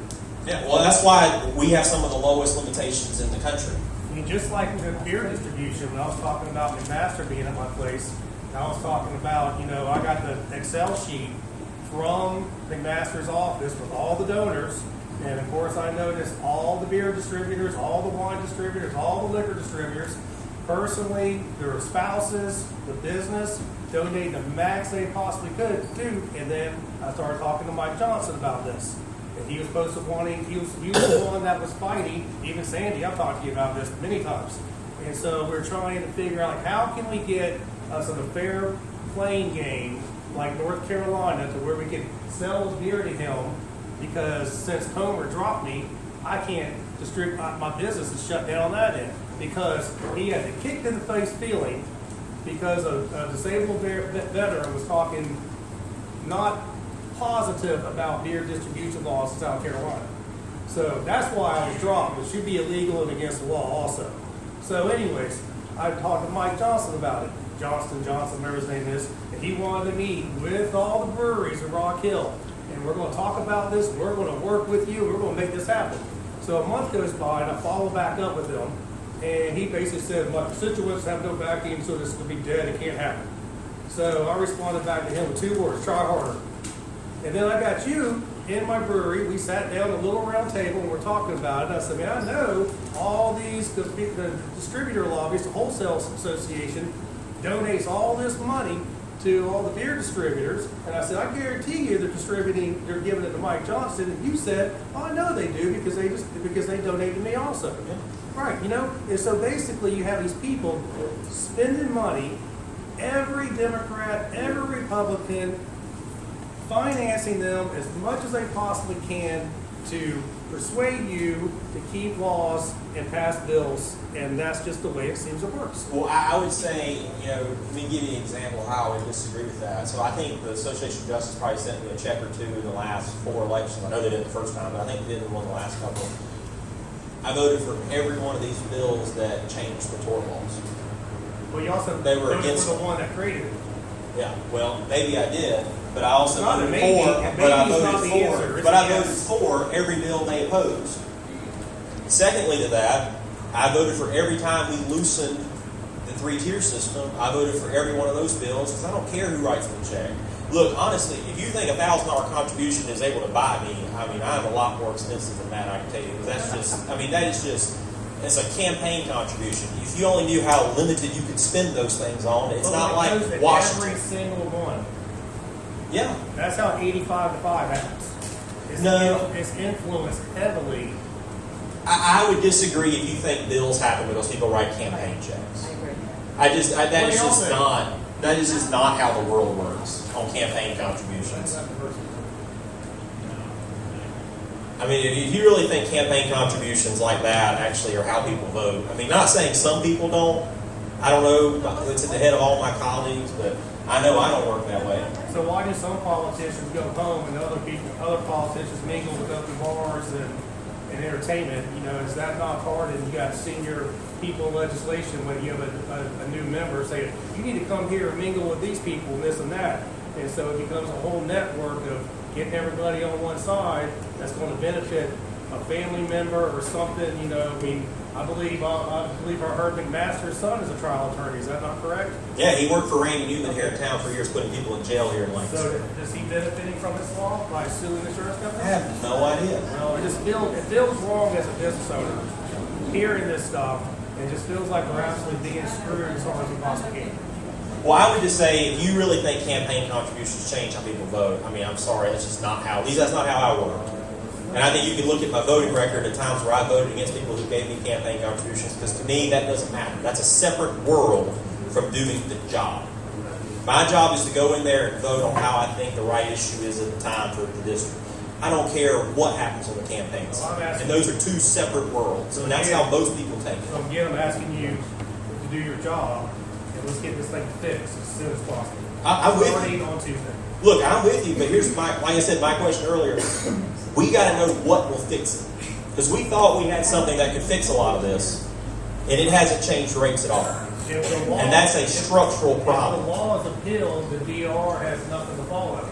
Yeah, well, that's why we have some of the lowest limitations in the country. I mean, just like the beer distribution, when I was talking about McMaster being at my place, I was talking about, I got the Excel sheet from McMaster's office with all the donors, and of course I noticed all the beer distributors, all the wine distributors, all the liquor distributors, personally, their spouses, the business, donated the max they possibly could do, and then I started talking to Mike Johnson about this. And he was supposed to he was the one that was fighting, even Sandy, I've talked to you about this many times. And so we're trying to figure out, how can we get us on a fair playing game like North Carolina to where we can sell beer to him, because since Homer dropped me, I can't distribute, my business is shut down on that end, because he had a kicked in the face feeling because a disabled veteran was talking not positive about beer distribution laws in South Carolina. So that's why I was dropped. It should be illegal and against the law also. So anyways, I talked to Mike Johnson about it. Johnson, whatever his name is, and he wanted to meet with all the breweries in Rock Hill. And we're going to talk about this. We're going to work with you. We're going to make this happen. So a month goes by, and I follow back up with him. And he basically said, my constituents have no backing, so this could be dead. It can't happen. So I responded back to him with 2 words, try harder. And then I got you in my brewery. We sat down at a little round table, and we're talking about it. I said, man, I know all these, the distributor lobbies, the Wholesale Association, donates all this money to all the beer distributors, and I said, I guarantee you they're giving it to Mike Johnson, and you said, oh, I know they do because they donate to me also. Yeah. Right, you know, and so basically you have these people spending money, every Democrat, every Republican, financing them as much as they possibly can to persuade you to keep laws and pass bills, and that's just the way it seems it works. Well, I would say, let me give you an example of how I would disagree with that. So I think the Association of Justice probably sent me a check or 2 in the last 4 elections. I know they did it the first time, but I think they did in one of the last couple. I voted for every one of these bills that changed the tort laws. Well, you also They were voted against for the one that created it. Yeah, well, maybe I did, but I also Not a voted maybe, for. and But I maybe is not voted the answer, for. it's But a I voted yes. for every bill they opposed. Secondly to that, I voted for every time we loosened the 3-tier system. I voted for every one of those bills because I don't care who writes the check. Look, honestly, if you think $1,000 contribution is able to buy me, I mean, I'm a lot more expensive than that. I can tell you. That's just. I mean, that is just. It's a campaign contribution. If you only knew how limited you could spend those things on, it's But not when it like goes to Washington. every single one. Yeah. That's how 85-5 happens. No. It's influenced heavily. I would disagree if you think bills happen because people write campaign checks. That is just not how the world works on campaign contributions. I mean, if you really think campaign contributions like that actually are how people vote, I mean, not saying some people don't. I don't know. It's in the head of all my colleagues, but I know I don't work that way. So why do some politicians go home and other politicians mingle with open bars and entertainment? You know, is that not hard? And you got senior people in legislation when you have a new member saying, you need to come here and mingle with these people and this and that. And so it becomes a whole network of getting everybody on one side that's going to benefit a family member or something. You know, I mean, I believe our Herb McMaster's son is a trial attorney. Is that not correct? Yeah, he worked for Randy Newman here in town for years, putting people in jail here in So Lancaster. is he benefiting from this law by suing insurance I companies? have no idea. Well, it feels wrong as a business owner hearing this stuff. It just feels like we're absolutely being screwed as hard as we possibly can. Well, I would just say, if you really think campaign contributions change how people vote, I mean, I'm sorry, that's just not how. At least that's not how I work. And I think you can look at my voting record at times where I voted against people who gave me campaign contributions, because to me that doesn't matter. That's a separate world from doing the job. My job is to go in there and vote on how I think the right issue is at the time for the district. I don't care what happens on the campaigns. And those are 2 separate worlds. And that's how most people take it. So again, I'm asking you to do your job, and let's get this thing fixed as soon as possible. I'm with Starting you. on Tuesday. Look, I'm with you, but here's like I said, my question earlier. We got to know what will fix it. Because we thought we had something that could fix a lot of this, and it hasn't changed rates at all. If the law- And that's a structural problem. If the law is appealed, the DR has nothing to follow.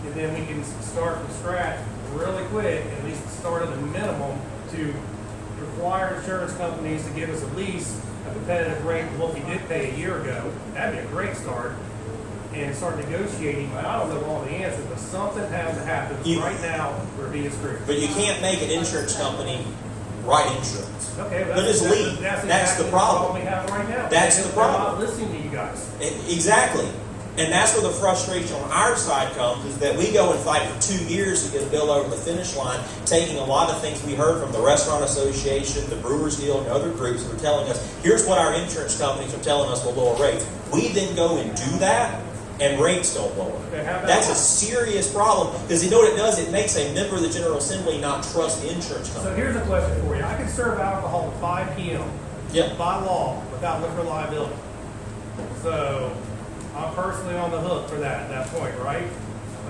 And then we can start from scratch really quick, at least start at a minimum, to require insurance companies to give us at least a competitive rate of what we did pay a year ago. That'd be a great start. And start negotiating, but I don't know all the answers, but something has to happen. Right now, we're being screwed. But you can't make an insurance company write insurance. Okay, but But it's lead. That's exactly the problem. what we have right now. That's the problem. They're not listening to you guys. Exactly. And that's where the frustration on our side comes, is that we go and fight for 2 years to get a bill over the finish line, taking a lot of things we heard from the Restaurant Association, the Brewers Guild, and other groups that are telling us, here's what our insurance companies are telling us will lower rates. We then go and do that, and rates don't lower. Okay, how about- That's a serious problem, because you know what it does? It makes a member of the General Assembly not trust the insurance So company. here's a question for you. I can serve alcohol at 5 p.m. Yep. by law without liquor liability. So I'm personally on the hook for that at that point, right?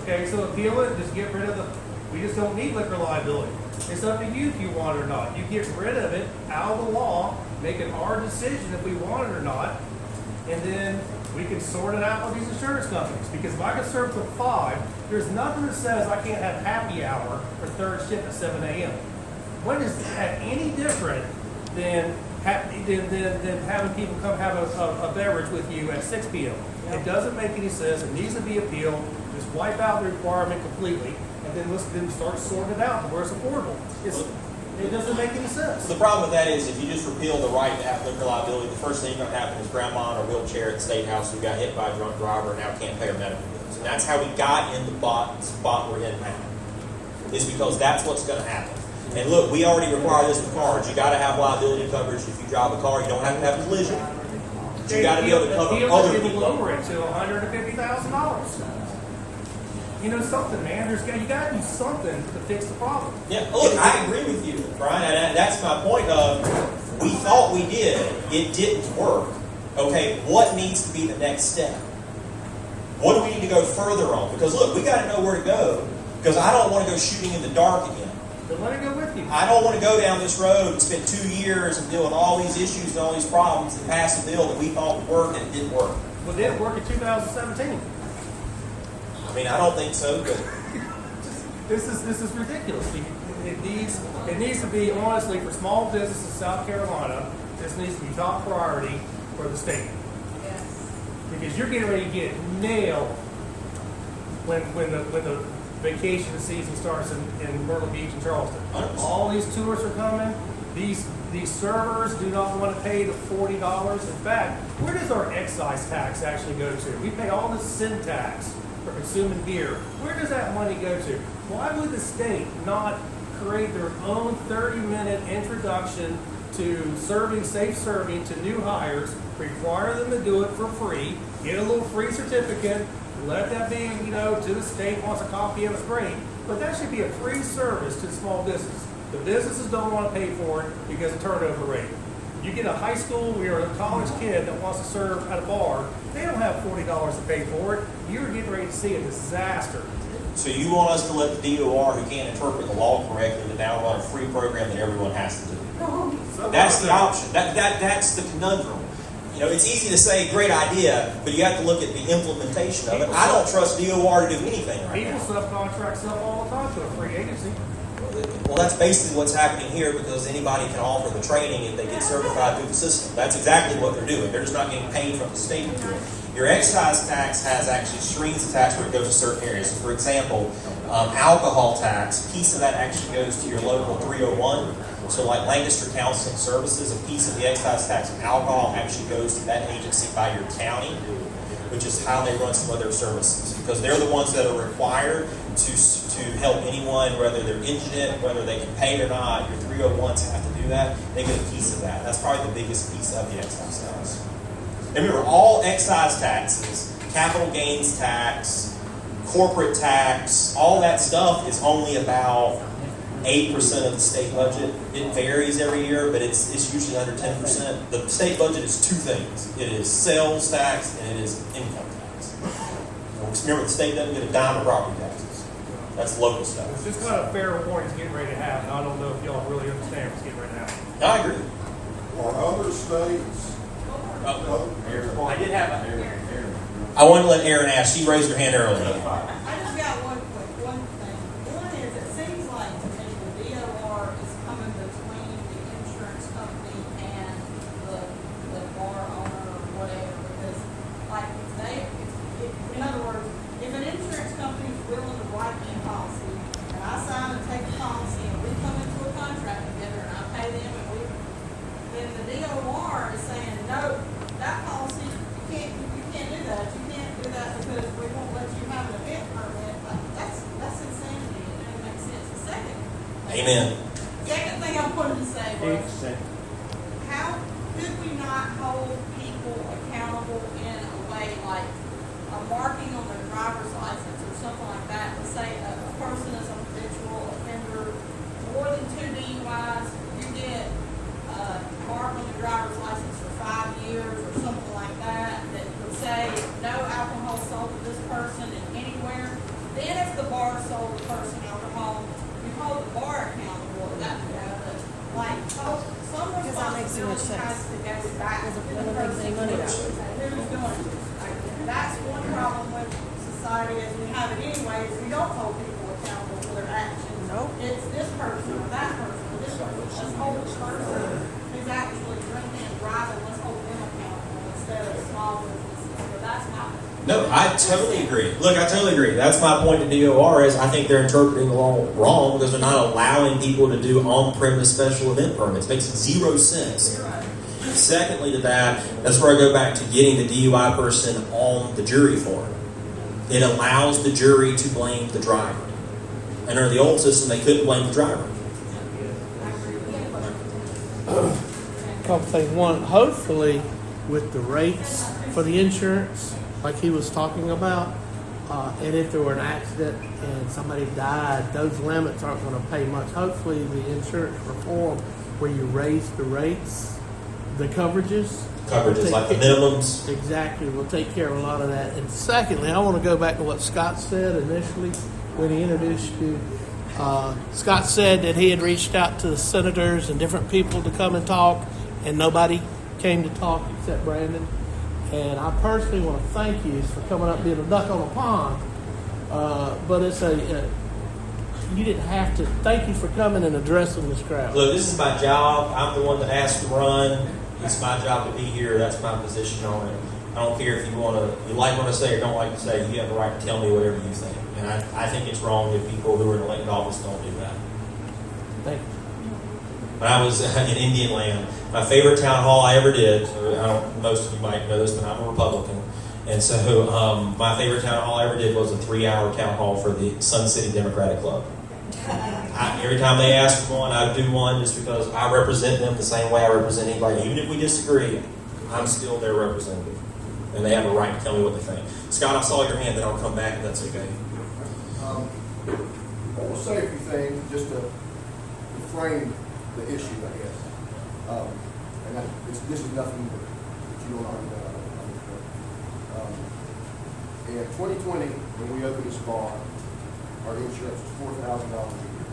Okay, so appeal it, just get rid of the We just don't need liquor liability. It's up to you if you want it or not. You get rid of it out of the law, make it our decision if we want it or not, and then we can sort it out with these insurance companies. Because if I can serve till 5, there's nothing that says I can't have happy hour for third shift at 7 a.m. When is that any different than having people come have a beverage with you at 6 p.m.? It doesn't make any sense. It needs to be appealed. Just wipe out the requirement completely, and then let's start sorting it out to where it's affordable. It doesn't make any sense. So the problem with that is if you just repeal the right to have liquor liability, the first thing that's going to happen is grandma in a wheelchair at the state house who got hit by a drunk driver and now can't pay her medical bills. And that's how we got in the spot we're in now. Is because that's what's going to happen. And look, we already require this with cars. You got to have liability coverage if you drive a car. You don't have to have a collision. But you got to be able to cover other people. Lower it to $150,000. You know something, man. You got to do something to fix the problem. Yeah, look, I agree with you, Brian, and that's my point of, we thought we did, it didn't work. Okay, what needs to be the next step? What do we need to go further on? Because look, we got to know where to go, because I don't want to go shooting in the dark again. Then let it go with you. I don't want to go down this road and spend 2 years and deal with all these issues and all these problems and pass a bill that we thought would work and it didn't work. Well, did it work in 2017? I mean, I don't think so, but This is ridiculous. It needs to be, honestly, for small businesses in South Carolina, this needs to be top priority for the state. Yes. Because you're getting ready to get nailed when the vacation season starts in Myrtle Beach and Charleston. 100%. All these tourists are coming. These servers do not want to pay the $40. In fact, where does our excise tax actually go to? We pay all this sin tax for consuming beer. Where does that money go to? Why would the state not create their own 30-minute introduction to safe serving to new hires, require them to do it for free, get a little free certificate, let that be, to the state wants a copy of it's great, but that should be a free service to the small business. The businesses don't want to pay for it because of turnover rate. You get a high school or a college kid that wants to serve at a bar, they don't have $40 to pay for it. You're getting ready to see a disaster. so you want us to let the DOR, who can't interpret the law correctly, to now run a free program that everyone has to do? That's the option. That's the conundrum. It's easy to say, great idea, but you have to look at the implementation of it. I don't trust DOR to do anything right People now. subcontract stuff all the time to a free agency. Well, that's basically what's happening here because anybody can offer the training if they get certified through the system. That's exactly what they're doing. They're just not getting paid from the state to do it. Your excise tax has actually streams of tax where it goes to certain areas. So for example, alcohol tax, a piece of that actually goes to your local 301. So like Lancaster Council and Services, a piece of the excise tax of alcohol actually goes to that agency by your county, which is how they run some of their services. Because they're the ones that are required to help anyone, whether they're indigent, whether they can pay it or not. Your 301s have to do that. They get a piece of that. That's probably the biggest piece of the excise tax. And remember, all excise taxes, capital gains tax, corporate tax, all that stuff is only about 8% of the state budget. It varies every year, but it's usually under 10%. The state budget is two things. It is sales tax and it is income tax. Remember, the state doesn't get a dime of property taxes. That's local stuff. It's just kind of fair warning is getting ready to happen. I don't know if y'all really understand what's getting ready to happen. I agree. Are other states? I did have a. I want to let Erin ask. She raised her hand earlier. I just got one thing. One is, it seems like to me the DOR is coming between the insurance company and the bar owner or whatever, because like in other words, if an insurance company is willing to write me a policy and I sign and take the policy and we come into a contract together and I pay them and then the DOR is saying, no, that policy, you can't do that. You can't do that because we won't let you have an event permit. That's insanity. It doesn't make sense. The second thing I wanted to say was, how could we not hold people accountable in a way like a marking on their driver's license or something like that? Let's say a person is a habitual offender, more than 2 DUIs, you get a mark on the driver's license for 5 years or something like that, that would say no alcohol sold to this person anywhere. Then if the bar sold the person alcohol, you hold the bar accountable, that, but like, some Because that makes too much responsibility has sense. to go back to Doesn't the really make person any money that who's doing it. Like, that's one problem with society as we have it anyway, is we don't hold people accountable for their actions. Nope. It's this person or that person or this person. Let's hold the person who's actually drinking and driving, let's hold them accountable instead of small businesses. So that's my. No, I totally agree. Look, I totally agree. That's my point to DOR is I think they're interpreting the law wrong because they're not allowing people to do on-premise special event permits. Makes zero sense. Secondly to that's where I go back to getting the DUI person on the jury for it. It allows the jury to blame the driver. And under the old system, they couldn't blame the driver. Couple things. One, hopefully, with the rates for the insurance, like he was talking about, and if there were an accident and somebody died, those limits aren't going to pay much. Hopefully, the insurance reform where you raise the rates, the coverages, Like the minimums. exactly, will take care of a lot of that. And secondly, I want to go back to what Scott said initially when he introduced you. Scott said that he had reached out to the senators and different people to come and talk, and nobody came to talk except Brandon. And I personally want to thank you for coming up being a duck on a pond. But it's you didn't have to. Thank you for coming and addressing this crowd. Look, this is my job. I'm the one that asked to run. It's my job to be here. That's my position on it. I don't care if you like what I say or don't like to say. You have the right to tell me whatever you think. And I think it's wrong if people who are in elected office don't do that. Thank you. When I was in Indian Land, my favorite town hall I ever did, most of you might know this, but I'm a Republican. And so my favorite town hall I ever did was a 3-hour town hall for the Sun City Democratic Club. Every time they asked for one, I'd do one just because I represent them the same way I represent anybody. Even if we disagree, I'm still their representative. And they have a right to tell me what they think. Scott, I saw your hand, then I'll come back if that's okay. We'll say a few things just to frame the issue, I guess. This is nothing that you don't already know. In 2020, when we opened this bar, our insurance was $4,000 a year.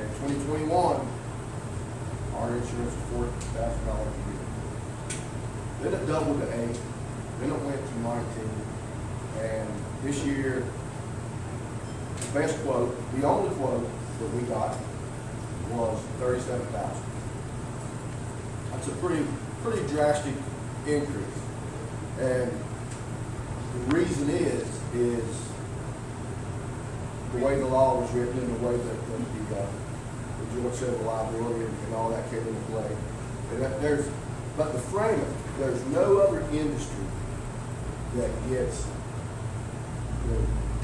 In 2021, our insurance was $4,000 a year. Then it doubled to 8. Then it went to 19. And this year, the best quote, the only quote that we got was $37,000. That's a pretty drastic increase. And the reason is the way the law was written and the way that the joint civil liability and all that came into play. And but to frame it, there's no other industry that gets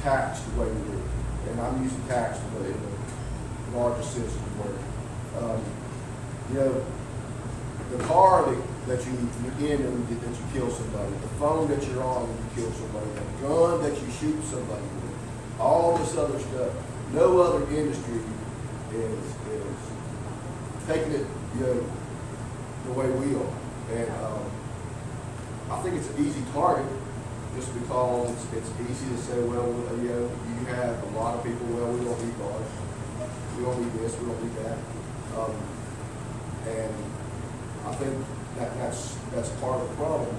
taxed the way we do. And I'm using tax in the largest sense of the word. The car that you're in and that you kill somebody, the phone that you're on and you kill somebody, the gun that you shoot somebody with, all this other stuff, no other industry is taking it, the way we are. And I think it's an easy target just because it's easy to say, well, you have a lot of people, well, we don't need cars. We don't need this, we don't need that. And I think that's part of the problem.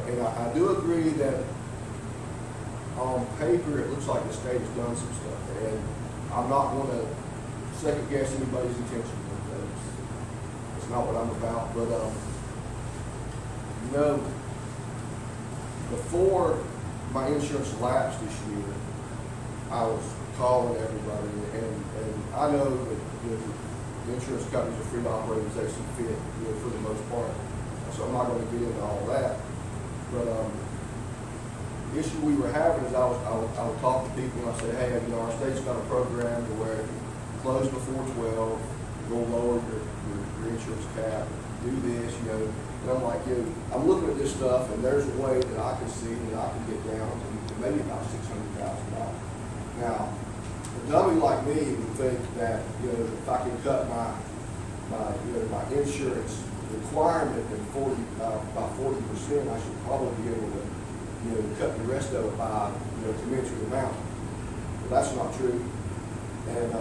And I do agree that on paper it looks like the state has done some stuff. And I'm not going to second guess anybody's intention. It's not what I'm about. But before my insurance lapsed this year, I was calling everybody, and I know that the insurance companies are free to operate as they see fit, for the most part. So I'm not going to get into all that. But the issue we were having is I would talk to people and I say, hey, our state's got a program to where if you close before 12, you'll lower your insurance cap, do this, And I'm like, I'm looking at this stuff, and there's a way that I can see that I can get down to maybe about $600,000. Now, a dummy like me would think that, if I can cut my insurance requirement by 40%, I should probably be able to cut the rest of it by, commensurate amount. But that's not true. And,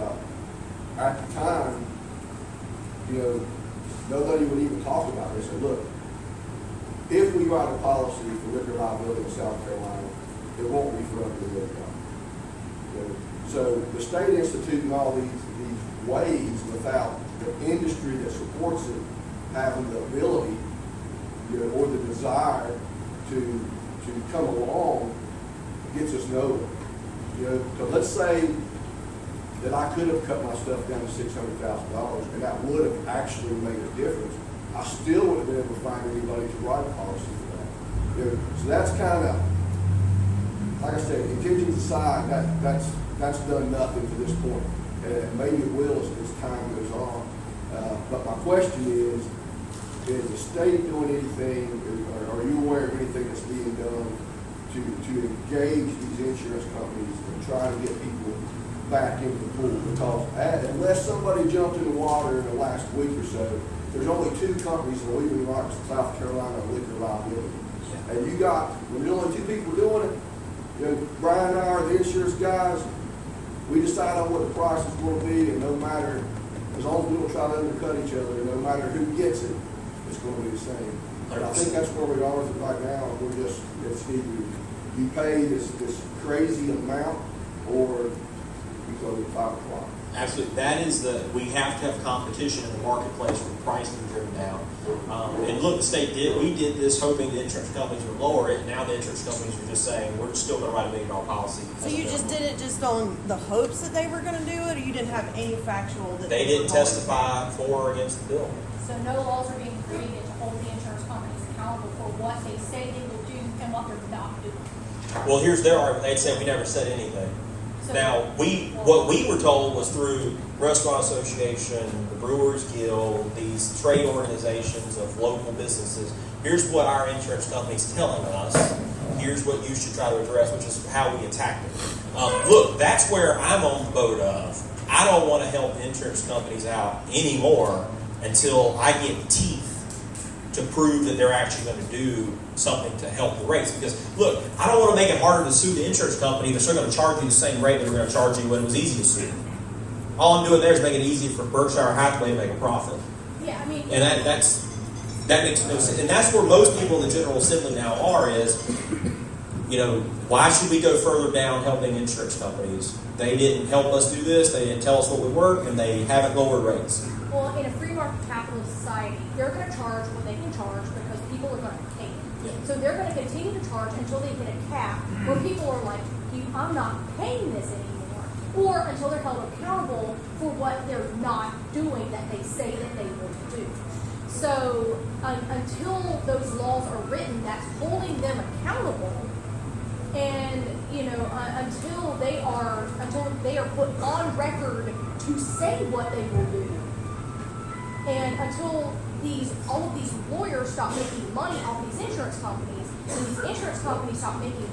at the time, nobody would even talk about this. And look, if we write a policy for liquor liability in South Carolina, it won't be for under the liquor company. So the state instituting all these ways without the industry that supports it having the ability, or the desire to come along gets us nowhere. So let's say that I could have cut my stuff down to $600,000, and that would have actually made a difference. I still would have been able to find anybody to write a policy for that. So that's kind of, like I said, contingents aside, that's done nothing to this point. And maybe it will as time goes on. But my question is the state doing anything, or are you aware of anything that's being done to engage these insurance companies and try to get people back into the pool? Because unless somebody jumped in the water in the last week or so, there's only 2 companies in legally right South Carolina on liquor liability. And when there's only 2 people doing it, Brian and I are the insurance guys. We decide on what the price is going to be, and no matter, as long as we don't try to undercut each other, no matter who gets it, it's going to be the same. And I think that's where we are with it right now. It's either you pay this crazy amount, or you go to 5 o'clock. Absolutely. That is we have to have competition in the marketplace for the price to be driven down. And look, the state we did this hoping the insurance companies would lower it. Now the insurance companies are just saying, we're still going to write a $1 million policy. So you just did it just on the hopes that they were going to do it, or you didn't have any factual that they didn't testify for or against the bill. So no laws are being created to hold the insurance companies accountable for what they say they will do and what they're not doing. Well, here's their argument. They'd say we never said anything. So, now, what we were told was through Restaurant Association, the Brewers Guild, these trade organizations of local businesses, here's what our insurance company's telling us. Here's what you should try to address, which is how we attacked it. Look, that's where I'm on the boat of. I don't want to help insurance companies out anymore until I get teeth to prove that they're actually going to do something to help the rates. Because, look, I don't want to make it harder to sue the insurance company. They're still going to charge you the same rate they were going to charge you when it was easy to sue. All I'm doing there is making it easy for Berkshire Hathaway to make a profit. Yeah, I mean... And that makes no sense. And that's where most people in the General Assembly now are is, why should we go further down helping insurance companies? They didn't help us do this. They didn't tell us what would work, and they haven't lowered rates. Well, in a free market capitalist society, they're going to charge what they can charge because people are going to pay it. Yeah. So they're going to continue to charge until they hit a cap where people are like, I'm not paying this anymore. Or until they're held accountable for what they're not doing that they say that they will do. So until those laws are written, that's holding them accountable. And, until they are put on record to say what they will do. And until all of these lawyers stop making money off these insurance companies, and these insurance companies stop making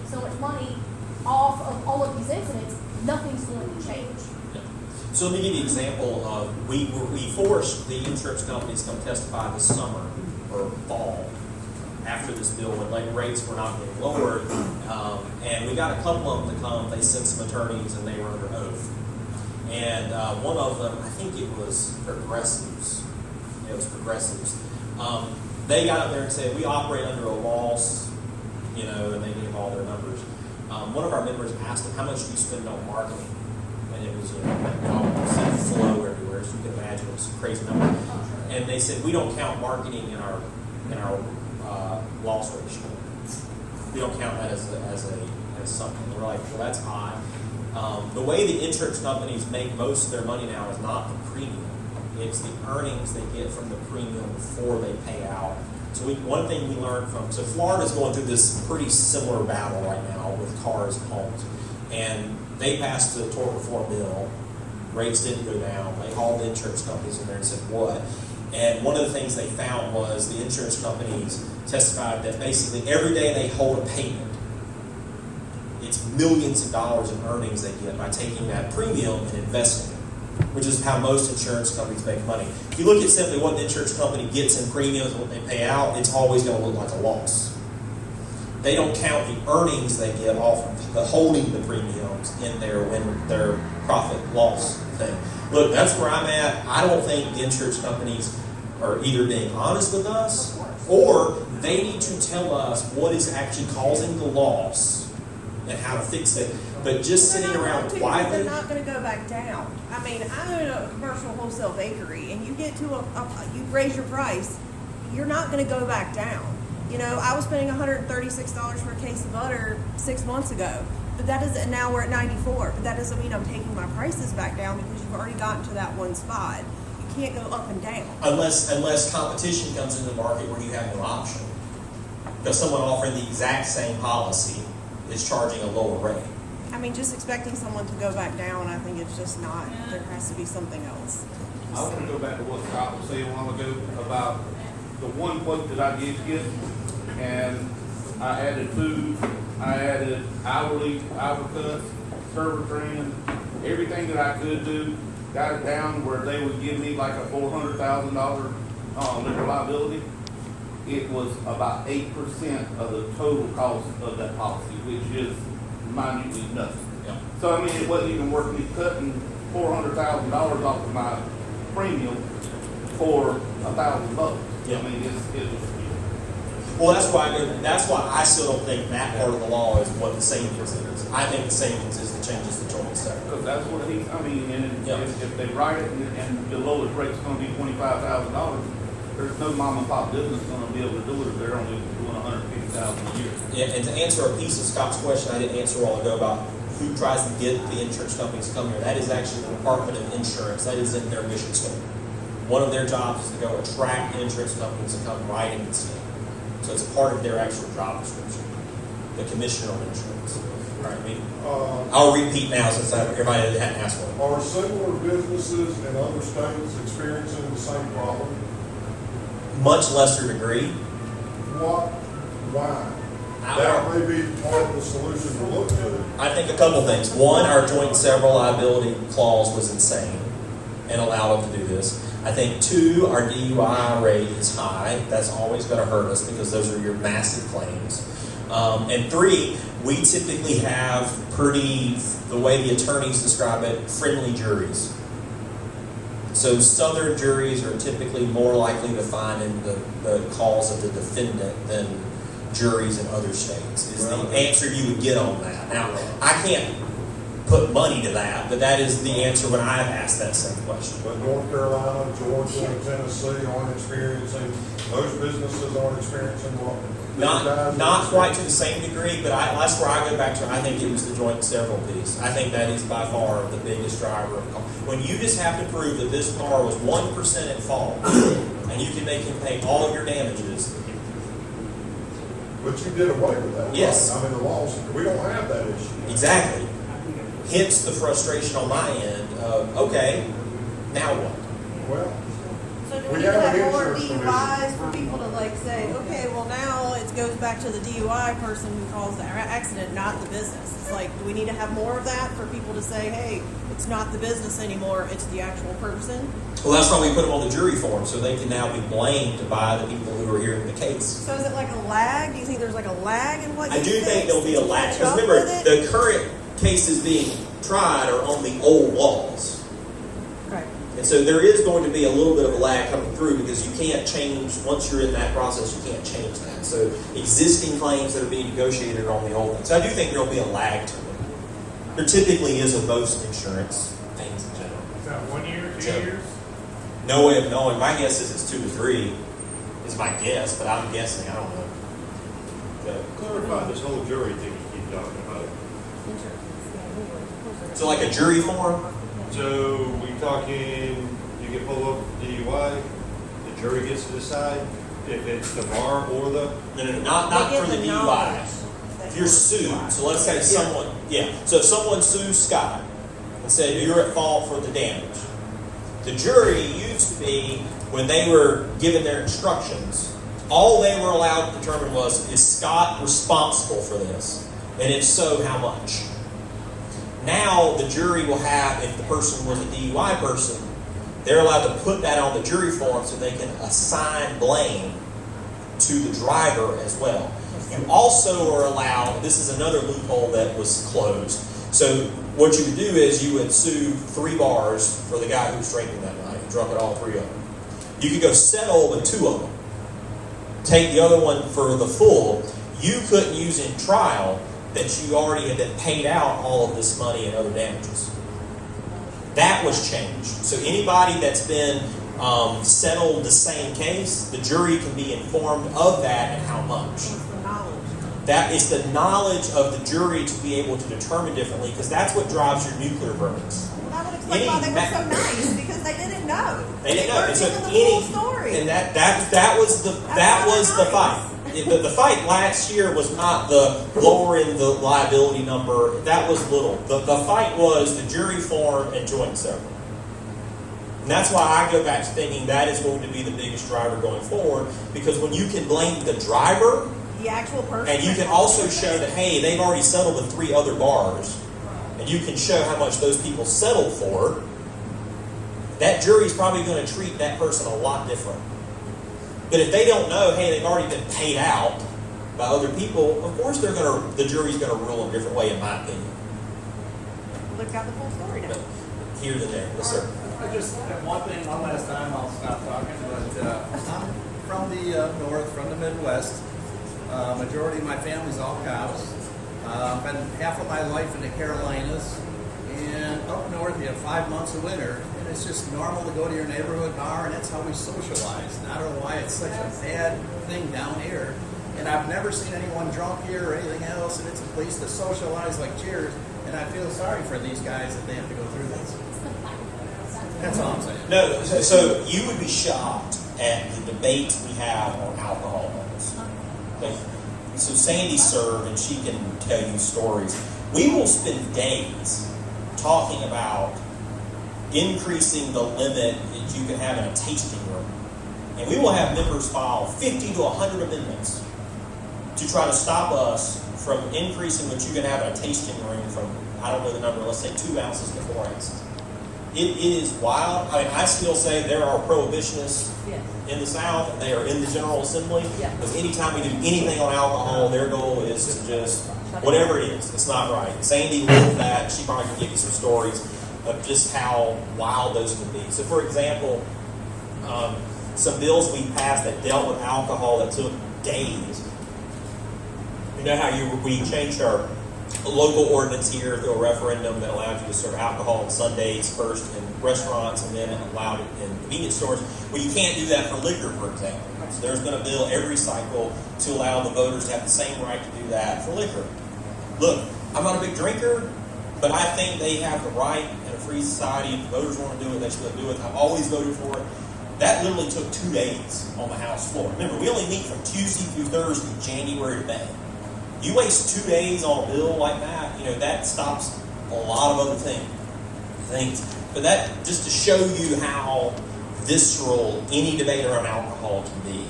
so much money off of all of these incidents, nothing's going to change. So let me give you an example of we forced the insurance companies to come testify this summer or fall after this bill when rates were not being lowered, and we got a couple of them to come. They sent some attorneys, and they were under oath. And one of them, I think it was Progressives. It was Progressives. They got up there and said, we operate under a loss, and they gave all their numbers. One of our members asked them, how much do you spend on marketing? And it was, flow everywhere, so you can imagine it was a crazy number. And they said, we don't count marketing in our loss ratio. We don't count that as something. We're like, well, that's odd. The way the insurance companies make most of their money now is not the premium. It's the earnings they get from the premium before they pay out. So one thing we learned so Florida's going through this pretty similar battle right now with cars and homes. And they passed the tort reform bill. Rates didn't go down. They hauled the insurance companies in there and said, what? And one of the things they found was the insurance companies testified that basically every day they hold a payment, it's millions of dollars in earnings they get by taking that premium and investing it, which is how most insurance companies make money. If you look at simply what the insurance company gets in premiums and what they pay out, it's always going to look like a loss. they don't count the earnings they get off of the holding the premiums in their profit loss thing. Look, that's where I'm at. I don't think the insurance companies are either being honest with us, or they need to tell us what is actually causing the loss and how to fix it. But just sitting around they're not going to go back down. I mean, I own a commercial wholesale bakery, and you get to you raise your price, you're not going to go back down. You know, I was paying $136 for a case of butter 6 months ago, but that doesn't. Now we're at $94, but that doesn't mean I'm taking my prices back down because you've already gotten to that one spot. You can't go up and down unless competition comes into the market where you have no option, because someone offering the exact same policy is charging a lower rate. I mean, just expecting someone to go back down, I think it's just not. There has to be something else. I want to go back to what Scott was saying a while ago about the one quote that I did get, and I added food, I added hourly, hour cuts, server training, everything that I could do, got it down where they would give me like a $400,000 liquor liability. It was about 8% of the total cost of that policy, which is minutely nothing. Yeah. So I mean, it wasn't even worth me cutting $400,000 off of my premium for $1,000. Yeah. I mean, it was. Well, that's why I still don't think that part of the law is what the savings is. I think the savings is the changes to joint sector. Because that's what and Yeah. if they write it and the lowest rate's going to be $25,000, there's no mom and pop business going to be able to do it if they're only doing $150,000 a year. Yeah, and to answer a piece of Scott's question I didn't answer a while ago about who tries to get the insurance companies to come here, that is actually the Department of Insurance. That is in their mission statement. One of their jobs is to go attract insurance companies to come right in the state. So it's part of their actual job description. The Commissioner on Insurance. All right, I'll repeat now since everybody hadn't asked for it. Are similar businesses in other states experiencing the same problem? Much lesser degree. What? Why? That may be part of the solution to look to. I think a couple things. One, our joint and several liability clause was insane and allowed them to do this. I think two, our DUI rate is high. That's always going to hurt us because those are your massive claims. And three, we typically have the way the attorneys describe it, friendly juries. So southern juries are typically more likely to find in the cause of the defendant than juries in other states, is the answer you would get on that. Now, I can't put money to that, but that is the answer when I've asked that same question. But North Carolina, Georgia, and Tennessee aren't experiencing, those businesses aren't experiencing what? Not quite to the same degree, but that's where I go back to. I think it was the joint and several piece. I think that is by far the biggest driver of the car. When you just have to prove that this car was 1% at fault, and you can make him pay all your damages. But you did away with that. Yes. Right? I mean, the laws, we don't have that issue. Exactly. Hence the frustration on my end of, okay, now what? Well, So do We we need to have an have more insurance DUIs for people to like say, okay, well now it goes back to the DUI person who caused the accident, not the business. It's like, do we need to have more of that for people to say, hey, it's not the business anymore, it's the actual person? Well, that's why we put them on the jury form, so they can now be blamed by the people who are hearing the case. So is it like a lag? Do you think there's like a lag in what I you do think fixed? there'll be a Did you lag. catch Because up remember, with it? the current cases being tried are on the old laws. Right. And so there is going to be a little bit of a lag coming through because you can't change, once you're in that process, you can't change that. So existing claims that are being negotiated are on the old ones. So I do think there will be a lag to it. There typically is with most insurance things in general. Is that 1 year, 2 So- years? No way of knowing. My guess is it's 2 to 3 is my guess, but I'm guessing. I don't know. Clarify this whole jury thing you keep talking about. So like a jury form? So we talking, you get pulled up for DUI, the jury gets to decide if it's the bar or the. No, not They for give the the DUI. knowledge. If you're sued, so let's say someone, so if someone sues Scott and said you're at fault for the damage, the jury used to be, when they were given their instructions, all they were allowed to determine was, is Scott responsible for this? And if so, how much? Now the jury will have, if the person was a DUI person, they're allowed to put that on the jury form so they can assign blame to the driver as well. You also are allowed, this is another loophole that was closed. So what you would do is you would sue 3 bars for the guy who was drinking that night, and drunk at all 3 of them. You could go settle with 2 of them. Take the other one for the full. You couldn't use in trial that you already had been paid out all of this money and other damages. That was changed. So anybody that's been settled the same case, the jury can be informed of that and how much. That is the knowledge of the jury to be able to determine differently, because that's what drives your nuclear verdicts. Well, that would explain why they were so nice, because they didn't know. They didn't know. weren't So given the full story. and that was the fight. The fight last year was not the lowering the liability number. That was little. The fight was the jury form and joint several. And that's why I go back to thinking that is going to be the biggest driver going forward, because when you can blame the driver, The actual person. and you can also show that, hey, they've already settled with 3 other bars, and you can show how much those people settled for, that jury's probably going to treat that person a lot different. But if they don't know, hey, they've already been paid out by other people, of course the jury's going to rule in a different way, in my opinion. They've got the full story now. But here and there, yes, sir. I just have one thing, one last time, I'll stop talking, but I'm from the north, from the Midwest. Majority of my family's all cows. Been half of my life in the Carolinas, and up north you have 5 months of winter, and it's just normal to go to your neighborhood bar, and that's how we socialize. And I don't know why it's such a bad thing down here. And I've never seen anyone drunk here or anything else, and it's a place to socialize like Cheers, and I feel sorry for these guys that they have to go through this. That's all I'm saying. No, so you would be shocked at the debates we have on alcohol levels. Okay. So Sandy served, and she can tell you stories. We will spend days talking about increasing the limit that you can have in a tasting room. And we will have members file 50 to 100 amendments to try to stop us from increasing what you can have in a tasting room from, I don't know the number, let's say 2 ounces to 4 ounces. It is wild. I mean, I still say there are prohibitionists in the South, and they are in the General Assembly. Because anytime we do anything on alcohol, their goal is to just, whatever it is, it's not right. Sandy lived that. She probably can give you some stories of just how wild those can be. So, for example, some bills we passed that dealt with alcohol that took days. You know how we changed our local ordinance here through a referendum that allowed you to serve alcohol on Sundays first in restaurants and then allowed it in convenience stores. Well, you can't do that for liquor, for example. So there's been a bill every cycle to allow the voters to have the same right to do that for liquor. Look, I'm not a big drinker, but I think they have the right in a free society. If the voters want to do it, they should do it. I've always voted for it. That literally took 2 days on the House floor. Remember, we only meet from Tuesday through Thursday, January to May. You waste 2 days on a bill like that, that stops a lot of other things. But that, just to show you how visceral any debate around alcohol can be.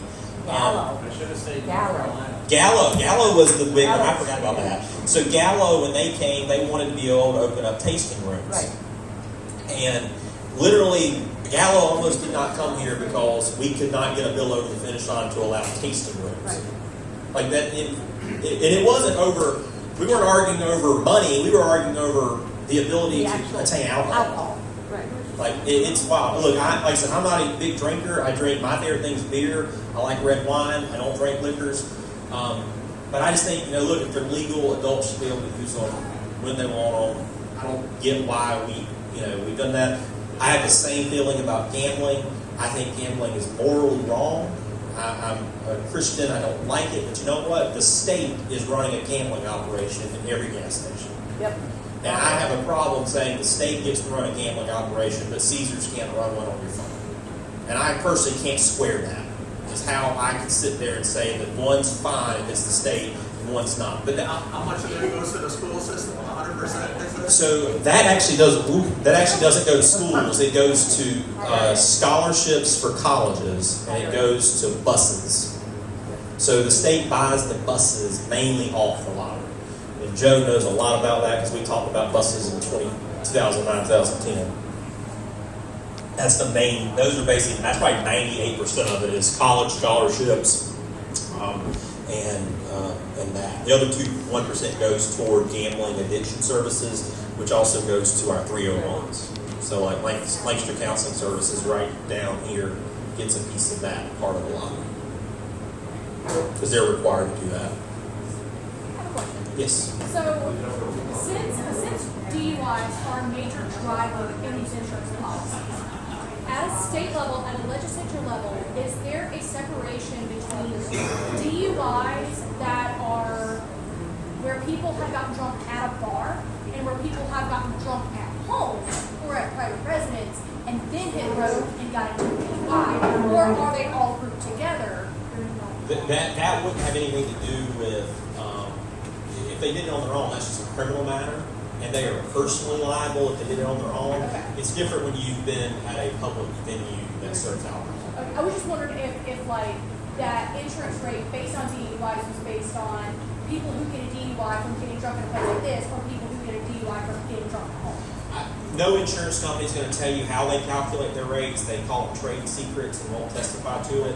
I should have said Carolina. Gallo was the big one. I forgot about that. So Gallo, when they came, they wanted to be able to open up tasting rooms. Right. And literally, Gallo almost did not come here because we could not get a bill over the finish line to allow tasting rooms. Right. Like that, and it wasn't over, we weren't arguing over money, we were arguing over the ability to attain alcohol. Right. Like, it's wild. Look, like I said, I'm not a big drinker. I drink, my favorite thing is beer. I like red wine. I don't drink liquors. But I just think, look, if they're legal, adults should be able to use them when they want them. I don't get why we've done that. I have the same feeling about gambling. I think gambling is morally wrong. I'm a Christian, I don't like it, but you know what? The state is running a gambling operation in every gas station. Yep. And I have a problem saying the state gets to run a gambling operation, but Caesars can't run one on your phone. And I personally can't square that. Is how I can sit there and say that one's fine if it's the state and one's not. But how much of it goes to the school system? 100%? So that actually doesn't go to schools. It goes to scholarships for colleges, and it goes to buses. So the state buys the buses mainly off the lottery. And Joe knows a lot about that because we talked about buses in 2009, 2010. That's the main, those are basically, that's probably 98% of it is college scholarships. that. The other 1% goes toward gambling addiction services, which also goes to our 301s. So like Lancaster Counseling Services right down here gets a piece of that part of the line. Because they're required to do that. I have a question. Yes. So, since DUIs are a major driver in these insurance policies, at a state level, at a legislature level, is there a separation between DUIs that are where people have gotten drunk at a bar and where people have gotten drunk at home or at private residence and then hit road and got into a DUI, or are they all grouped together? That wouldn't have anything to do with, if they did it on their own, that's just a criminal matter, and they are personally liable if they did it on their own. Okay. It's different when you've been at a public venue that serves alcohol. Okay, I was just wondering if like that insurance rate based on DUIs was based on people who get a DUI from getting drunk in a place like this, or people who get a DUI from getting drunk at home. No insurance company is going to tell you how they calculate their rates. They call them trade secrets and won't testify to it.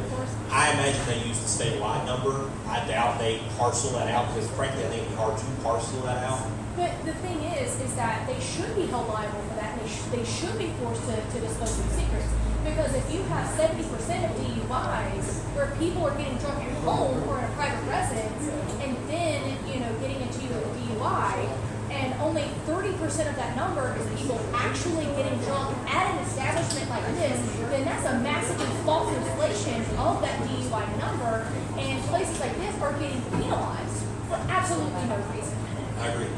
I imagine they use the statewide number. I doubt they parcel that out because, frankly, I think it'd be hard to parcel that out. But the thing is that they should be held liable for that, and they should be forced to disclose these secrets. Because if you have 70% of DUIs where people are getting drunk at home or in a private residence, and then getting into a DUI, and only 30% of that number is people actually getting drunk at an establishment like this, then that's a massively false inflation of that DUI number, and places like this are getting penalized for absolutely no reason. I agree.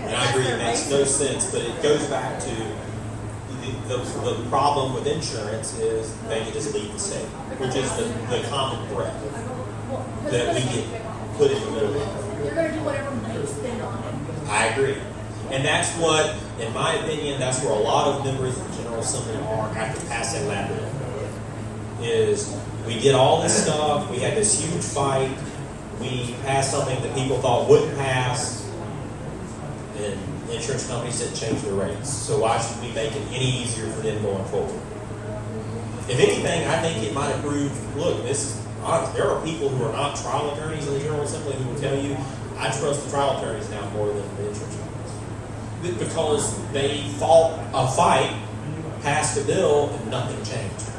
And I agree, it makes no sense, but it goes back to the problem with insurance is they can just leave the state, which is the common threat that we get put in the middle of. They're going to do whatever makes them on it. I agree. And that's what, in my opinion, that's where a lot of members of the General Assembly are after passing that bill. Is we did all this stuff, we had this huge fight, we passed something that people thought wouldn't pass, and insurance companies didn't change their rates. So why should we make it any easier for them going forward? If anything, I think it might have proved, look, there are people who are not trial attorneys in the General Assembly who will tell you, I trust the trial attorneys now more than the insurance companies. Because they fought a fight, passed a bill, and nothing changed.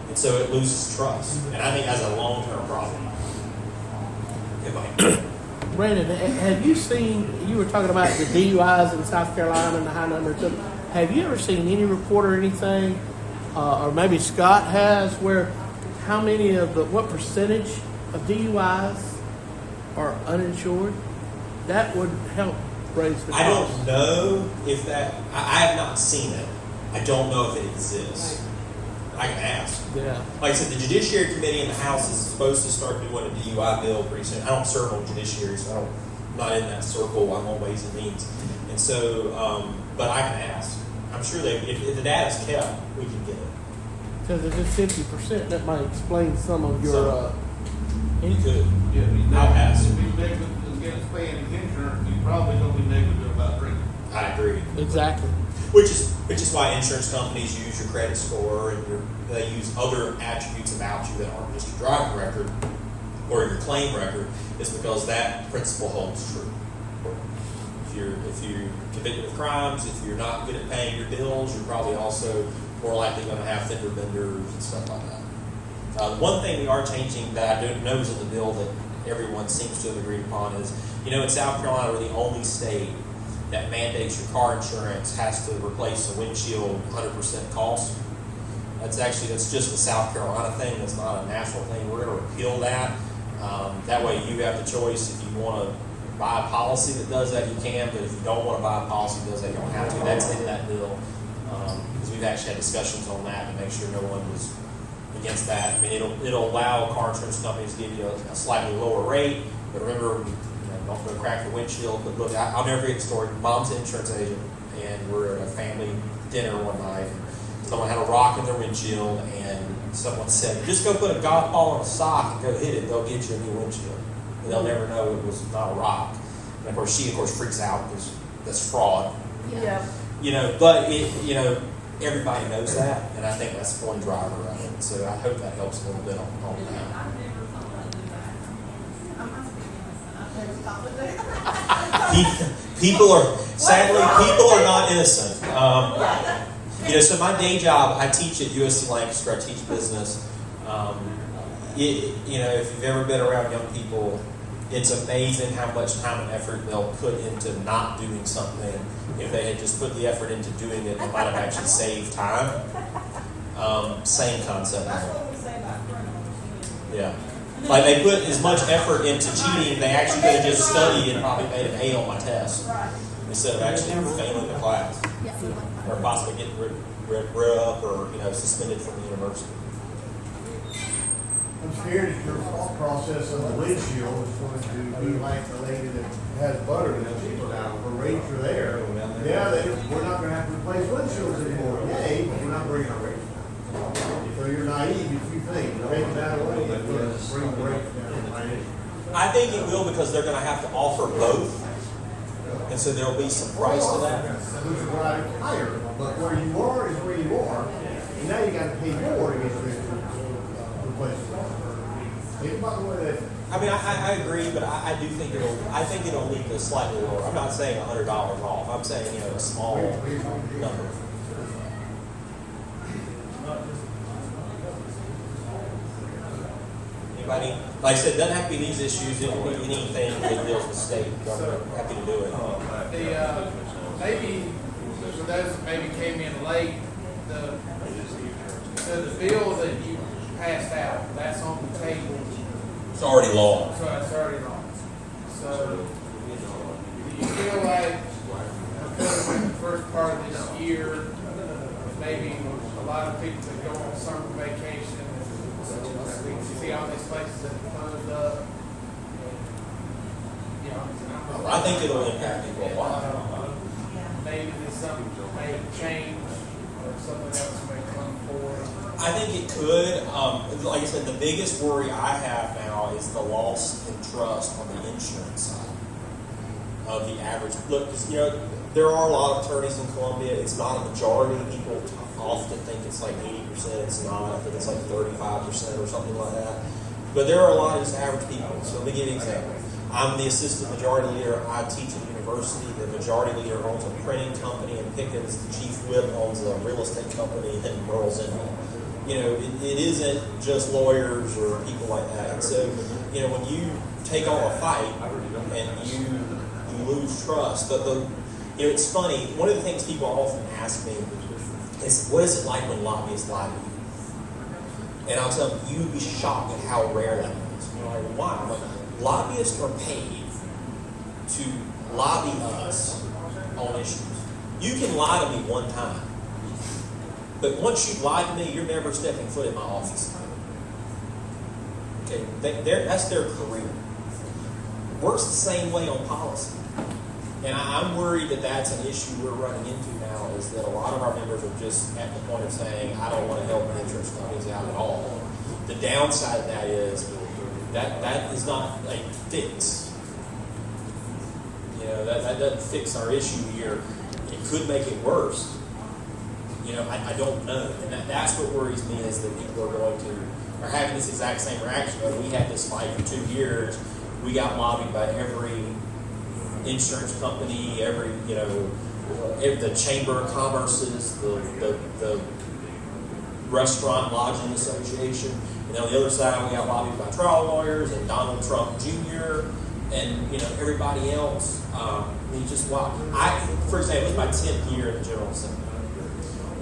And so it loses trust. And I think that's a long-term problem. Brandon, have you seen, you were talking about the DUIs in South Carolina and the high number of them. Have you ever seen any report or anything, or maybe Scott has, where how many of what percentage of DUIs are uninsured? That would help raise the cost. I don't know if that, I have not seen it. I don't know if it exists. I can ask. Yeah. Like I said, the Judiciary Committee in the House is supposed to start doing a DUI bill pretty soon. I don't serve on Judiciary, so I'm not in that circle. I'm on Ways and Means. And so, but I can ask. I'm sure if the data's kept, we can get it. Because if it's 50%, that might explain some of your. You could. Yeah, I'll ask. If he's negligent against paying his insurance, he's probably gonna be negligent about drinking. I agree. Exactly. Which is why insurance companies use your credit score and they use other attributes about you that aren't just your driving record or your claim record, is because that principle holds true. If you're convicted of crimes, if you're not good at paying your bills, you're probably also more likely going to have fender benders and stuff like that. One thing we are changing that I don't know is in the bill that everyone seems to have agreed upon is, in South Carolina, we're the only state that mandates your car insurance has to replace a windshield 100% cost. That's just a South Carolina thing. That's not a national thing. We're going to repeal that. That way you have the choice. If you want to buy a policy that does that, you can. But if you don't want to buy a policy that does that, you don't have to. That's in that bill. Because we've actually had discussions on that to make sure no one was against that. I mean, it'll allow car insurance companies to give you a slightly lower rate. But remember, don't go crack the windshield. But look, I'll never forget the story. Mom's an insurance agent, and we're at a family dinner one night. Someone had a rock in their windshield, and someone said, just go put a golf ball on a sock and go hit it. They'll get you a new windshield. And they'll never know it was not a rock. And of course, she freaks out because that's fraud. Yeah. But everybody knows that, and I think that's one driver of it. So I hope that helps a little bit on that. Sadly, people are not innocent. So my day job, I teach at USC Lancaster. I teach business. If you've ever been around young people, it's amazing how much time and effort they'll put into not doing something. If they had just put the effort into doing it, they might have actually saved time. Same concept. That's what we say about criminals. Yeah. Like they put as much effort into cheating, they actually could have just studied and probably made an A on my test Right. instead of actually failing the class or possibly getting rid up or suspended from the university. I'm scared that your thought process on the windshield is going to be like the lady that has butter in her cheese now. Her rates are there. Yeah, we're not going to have to replace windshields anymore. Yay, but we're not bringing our rates down. So you're naive if you think taking that away is going to bring the rates down. I think it will because they're going to have to offer both. And so there will be some price to that. Which is what I higher. But where you are is where you are. And now you got to pay more to get the replacement. Think about the way that. I mean, I agree, but I do think it'll lead to slightly lower. I'm not saying $100 off. I'm saying a small number. Anybody? Like I said, it doesn't have to be these issues. It can be anything that deals with state government. Happy to do it. Maybe for those that maybe came in late, the bill that you passed out, that's on the table. It's already law. So it's already law. So do you feel like because in the first part of this year, maybe a lot of people that go on summer vacation, we see all these places that are closed up. I think it'll impact people a lot. Maybe there's something may change or something else may come forward. I think it could. Like I said, the biggest worry I have now is the loss in trust on the insurance side of the average. Look, there are a lot of attorneys in Columbia. It's not a majority. People often think it's like 80%. It's not. I think it's like 35% or something like that. But there are a lot of just average people. So let me give you an example. I'm the assistant majority leader. I teach at the university. The majority leader owns a printing company in Pickens. The chief whip owns a real estate company in Merle's Inlet. It isn't just lawyers or people like that. And so, when you take on a fight and you lose trust, it's funny. One of the things people often ask me is, what is it like when lobbyists lie to you? And I'll tell them, you'd be shocked at how rare that is. Like, why? I'm like, lobbyists are paid to lobby us on issues. You can lie to me one time. But once you've lied to me, you're never stepping foot in my office. Okay, that's their career. Works the same way on policy. And I'm worried that that's an issue we're running into now, is that a lot of our members are just at the point of saying, I don't want to help insurance companies out at all. The downside of that is that is not a fix. That doesn't fix our issue here. It could make it worse. I don't know. And that's what worries me, is that people are having this exact same reaction. We had this fight for 2 years. We got lobbied by every insurance company, the Chamber of Commerce's, the Restaurant Lodging Association. And on the other side, we got lobbied by trial lawyers and Donald Trump Jr. and everybody else. It's just wild. For example, it was my 10th year in the General Assembly.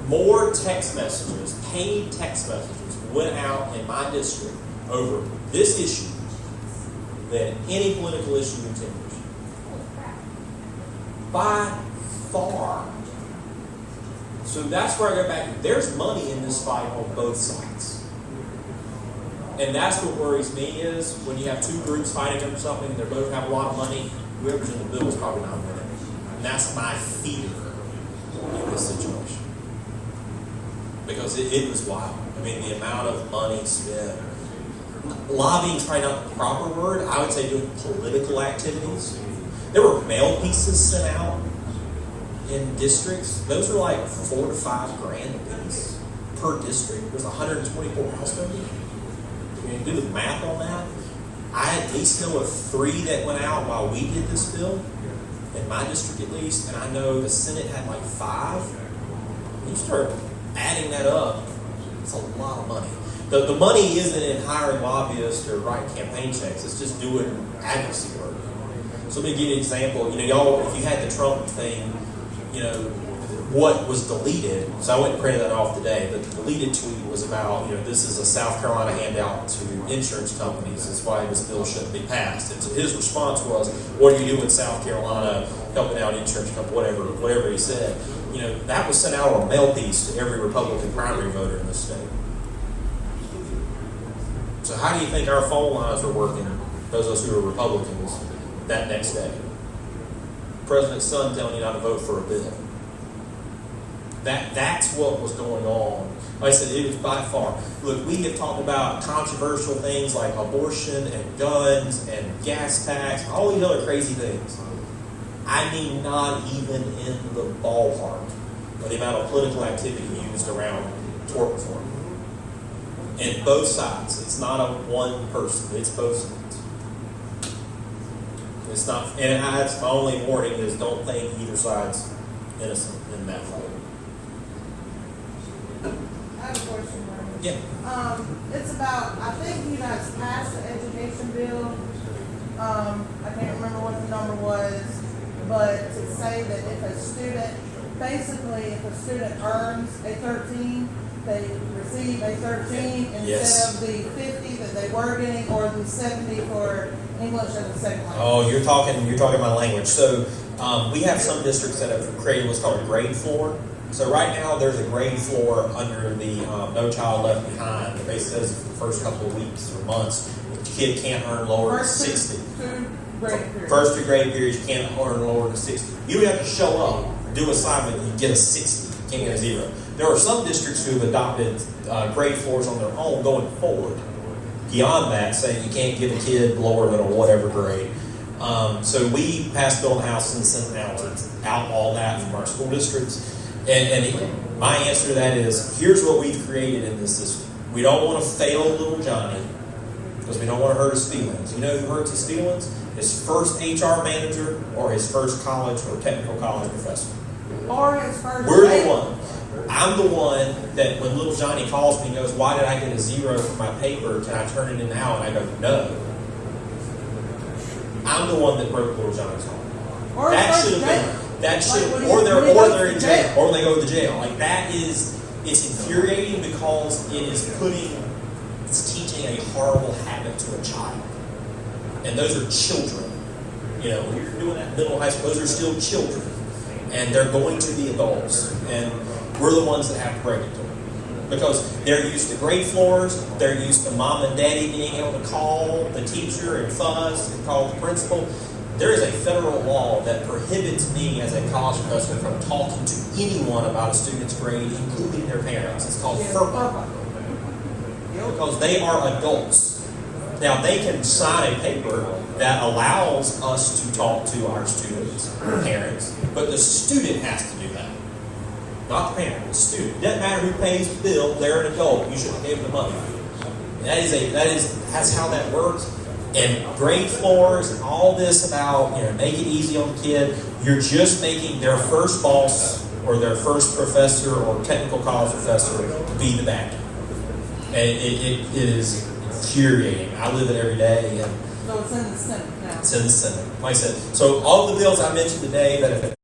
More text messages, paid text messages, went out in my district over this issue than any political issue in 10 years. By far. So that's where I go back. There's money in this fight on both sides. And that's what worries me, is when you have two groups fighting over something and they both have a lot of money, whoever's in the bill is probably not winning. And that's my fear in this situation. Because it was wild. I mean, the amount of money spent. Lobbying is probably not the proper word. I would say doing political activities. There were mail pieces sent out in districts. Those are like $4 to $5 grand a piece per district. There's 124 house members. You do the math on that. I at least know of 3 that went out while we did this bill, in my district at least, and I know the Senate had like 5. When you start adding that up, it's a lot of money. The money isn't in hiring lobbyists or writing campaign checks. It's just doing advocacy work. So let me give you an example. You know, y'all, if you had the Trump thing, you know, what was deleted, so I went and printed that off today, but the deleted tweet was about, you know, this is a South Carolina handout to insurance companies. That's why this bill shouldn't be passed. And so his response was, what are you doing in South Carolina helping out insurance companies, whatever he said. You know, that was sent out on a mail piece to every Republican primary voter in this state. So how do you think our phone lines were working, those of us who were Republicans, that next day? President's son telling you not to vote for a bill. That's what was going on. Like I said, it was by far. Look, we have talked about controversial things like abortion and guns and gas tax, all these other crazy things. I mean, not even in the ballpark of the amount of political activity used around tort reform. And both sides. It's not a one person. It's both sides. It's not. And that's my only warning is don't think either side's innocent in that fight. I have a question, Brian. Yeah. It's about, I think you guys passed the education bill. I can't remember what the number was, but to say that if a student, basically if a student earns a 13, they receive a 13 instead Yes. of the 50 that they were getting, or the 70 for English as a second language. Oh, you're talking my language. So we have some districts that have created what's called a grade floor. So right now there's a grade floor under the No Child Left Behind. It basically says for the first couple of weeks or months, the kid can't earn lower than 60. First 2 grade periods, you can't earn lower than 60. You would have to show up, do assignment, and you get a 60. You can't get a 0. There are some districts who have adopted grade floors on their own going forward. Beyond that, saying you can't give a kid lower than a whatever grade. So we passed a bill in the House and sent it out to outlaw that from our school districts. And my answer to that is, here's what we've created in this system. We don't want to fail little Johnny because we don't want to hurt his feelings. You know who hurts his feelings? His first HR manager or his first college or technical college professor. Or his first. We're the one. I'm the one that when little Johnny calls me and goes, why did I get a 0 for my paper? Can I turn it in now? And I go, no. I'm the one that broke little Johnny's heart. Or That should have been. That should, or they're in jail, or they go to jail. Like that is, it's infuriating because it's teaching a horrible habit to a child, and those are children. You know, when you're doing that in middle high school, those are still children, and they're going to be adults, and we're the ones that have to break it to them because they're used to grade floors, they're used to mom and daddy being able to call the teacher and fuss and call the principal. There is a federal law that prohibits me as a college professor from talking to anyone about a student's grade, including their parents. It's called FERPA. Because they are adults. Now, they can sign a paper that allows us to talk to our students' parents, but the student has to do that. Not the parent, the student. It doesn't matter who pays the bill, they're an adult. You shouldn't give them the money. That's how that works. And grade floors and all this about, you know, make it easy on the kid. You're just making their first boss or their first professor or technical college professor be the bad guy. And it is infuriating. I live it every day. And So it's in the Senate now. it's in the Senate. Like I said, so all the bills I mentioned today that have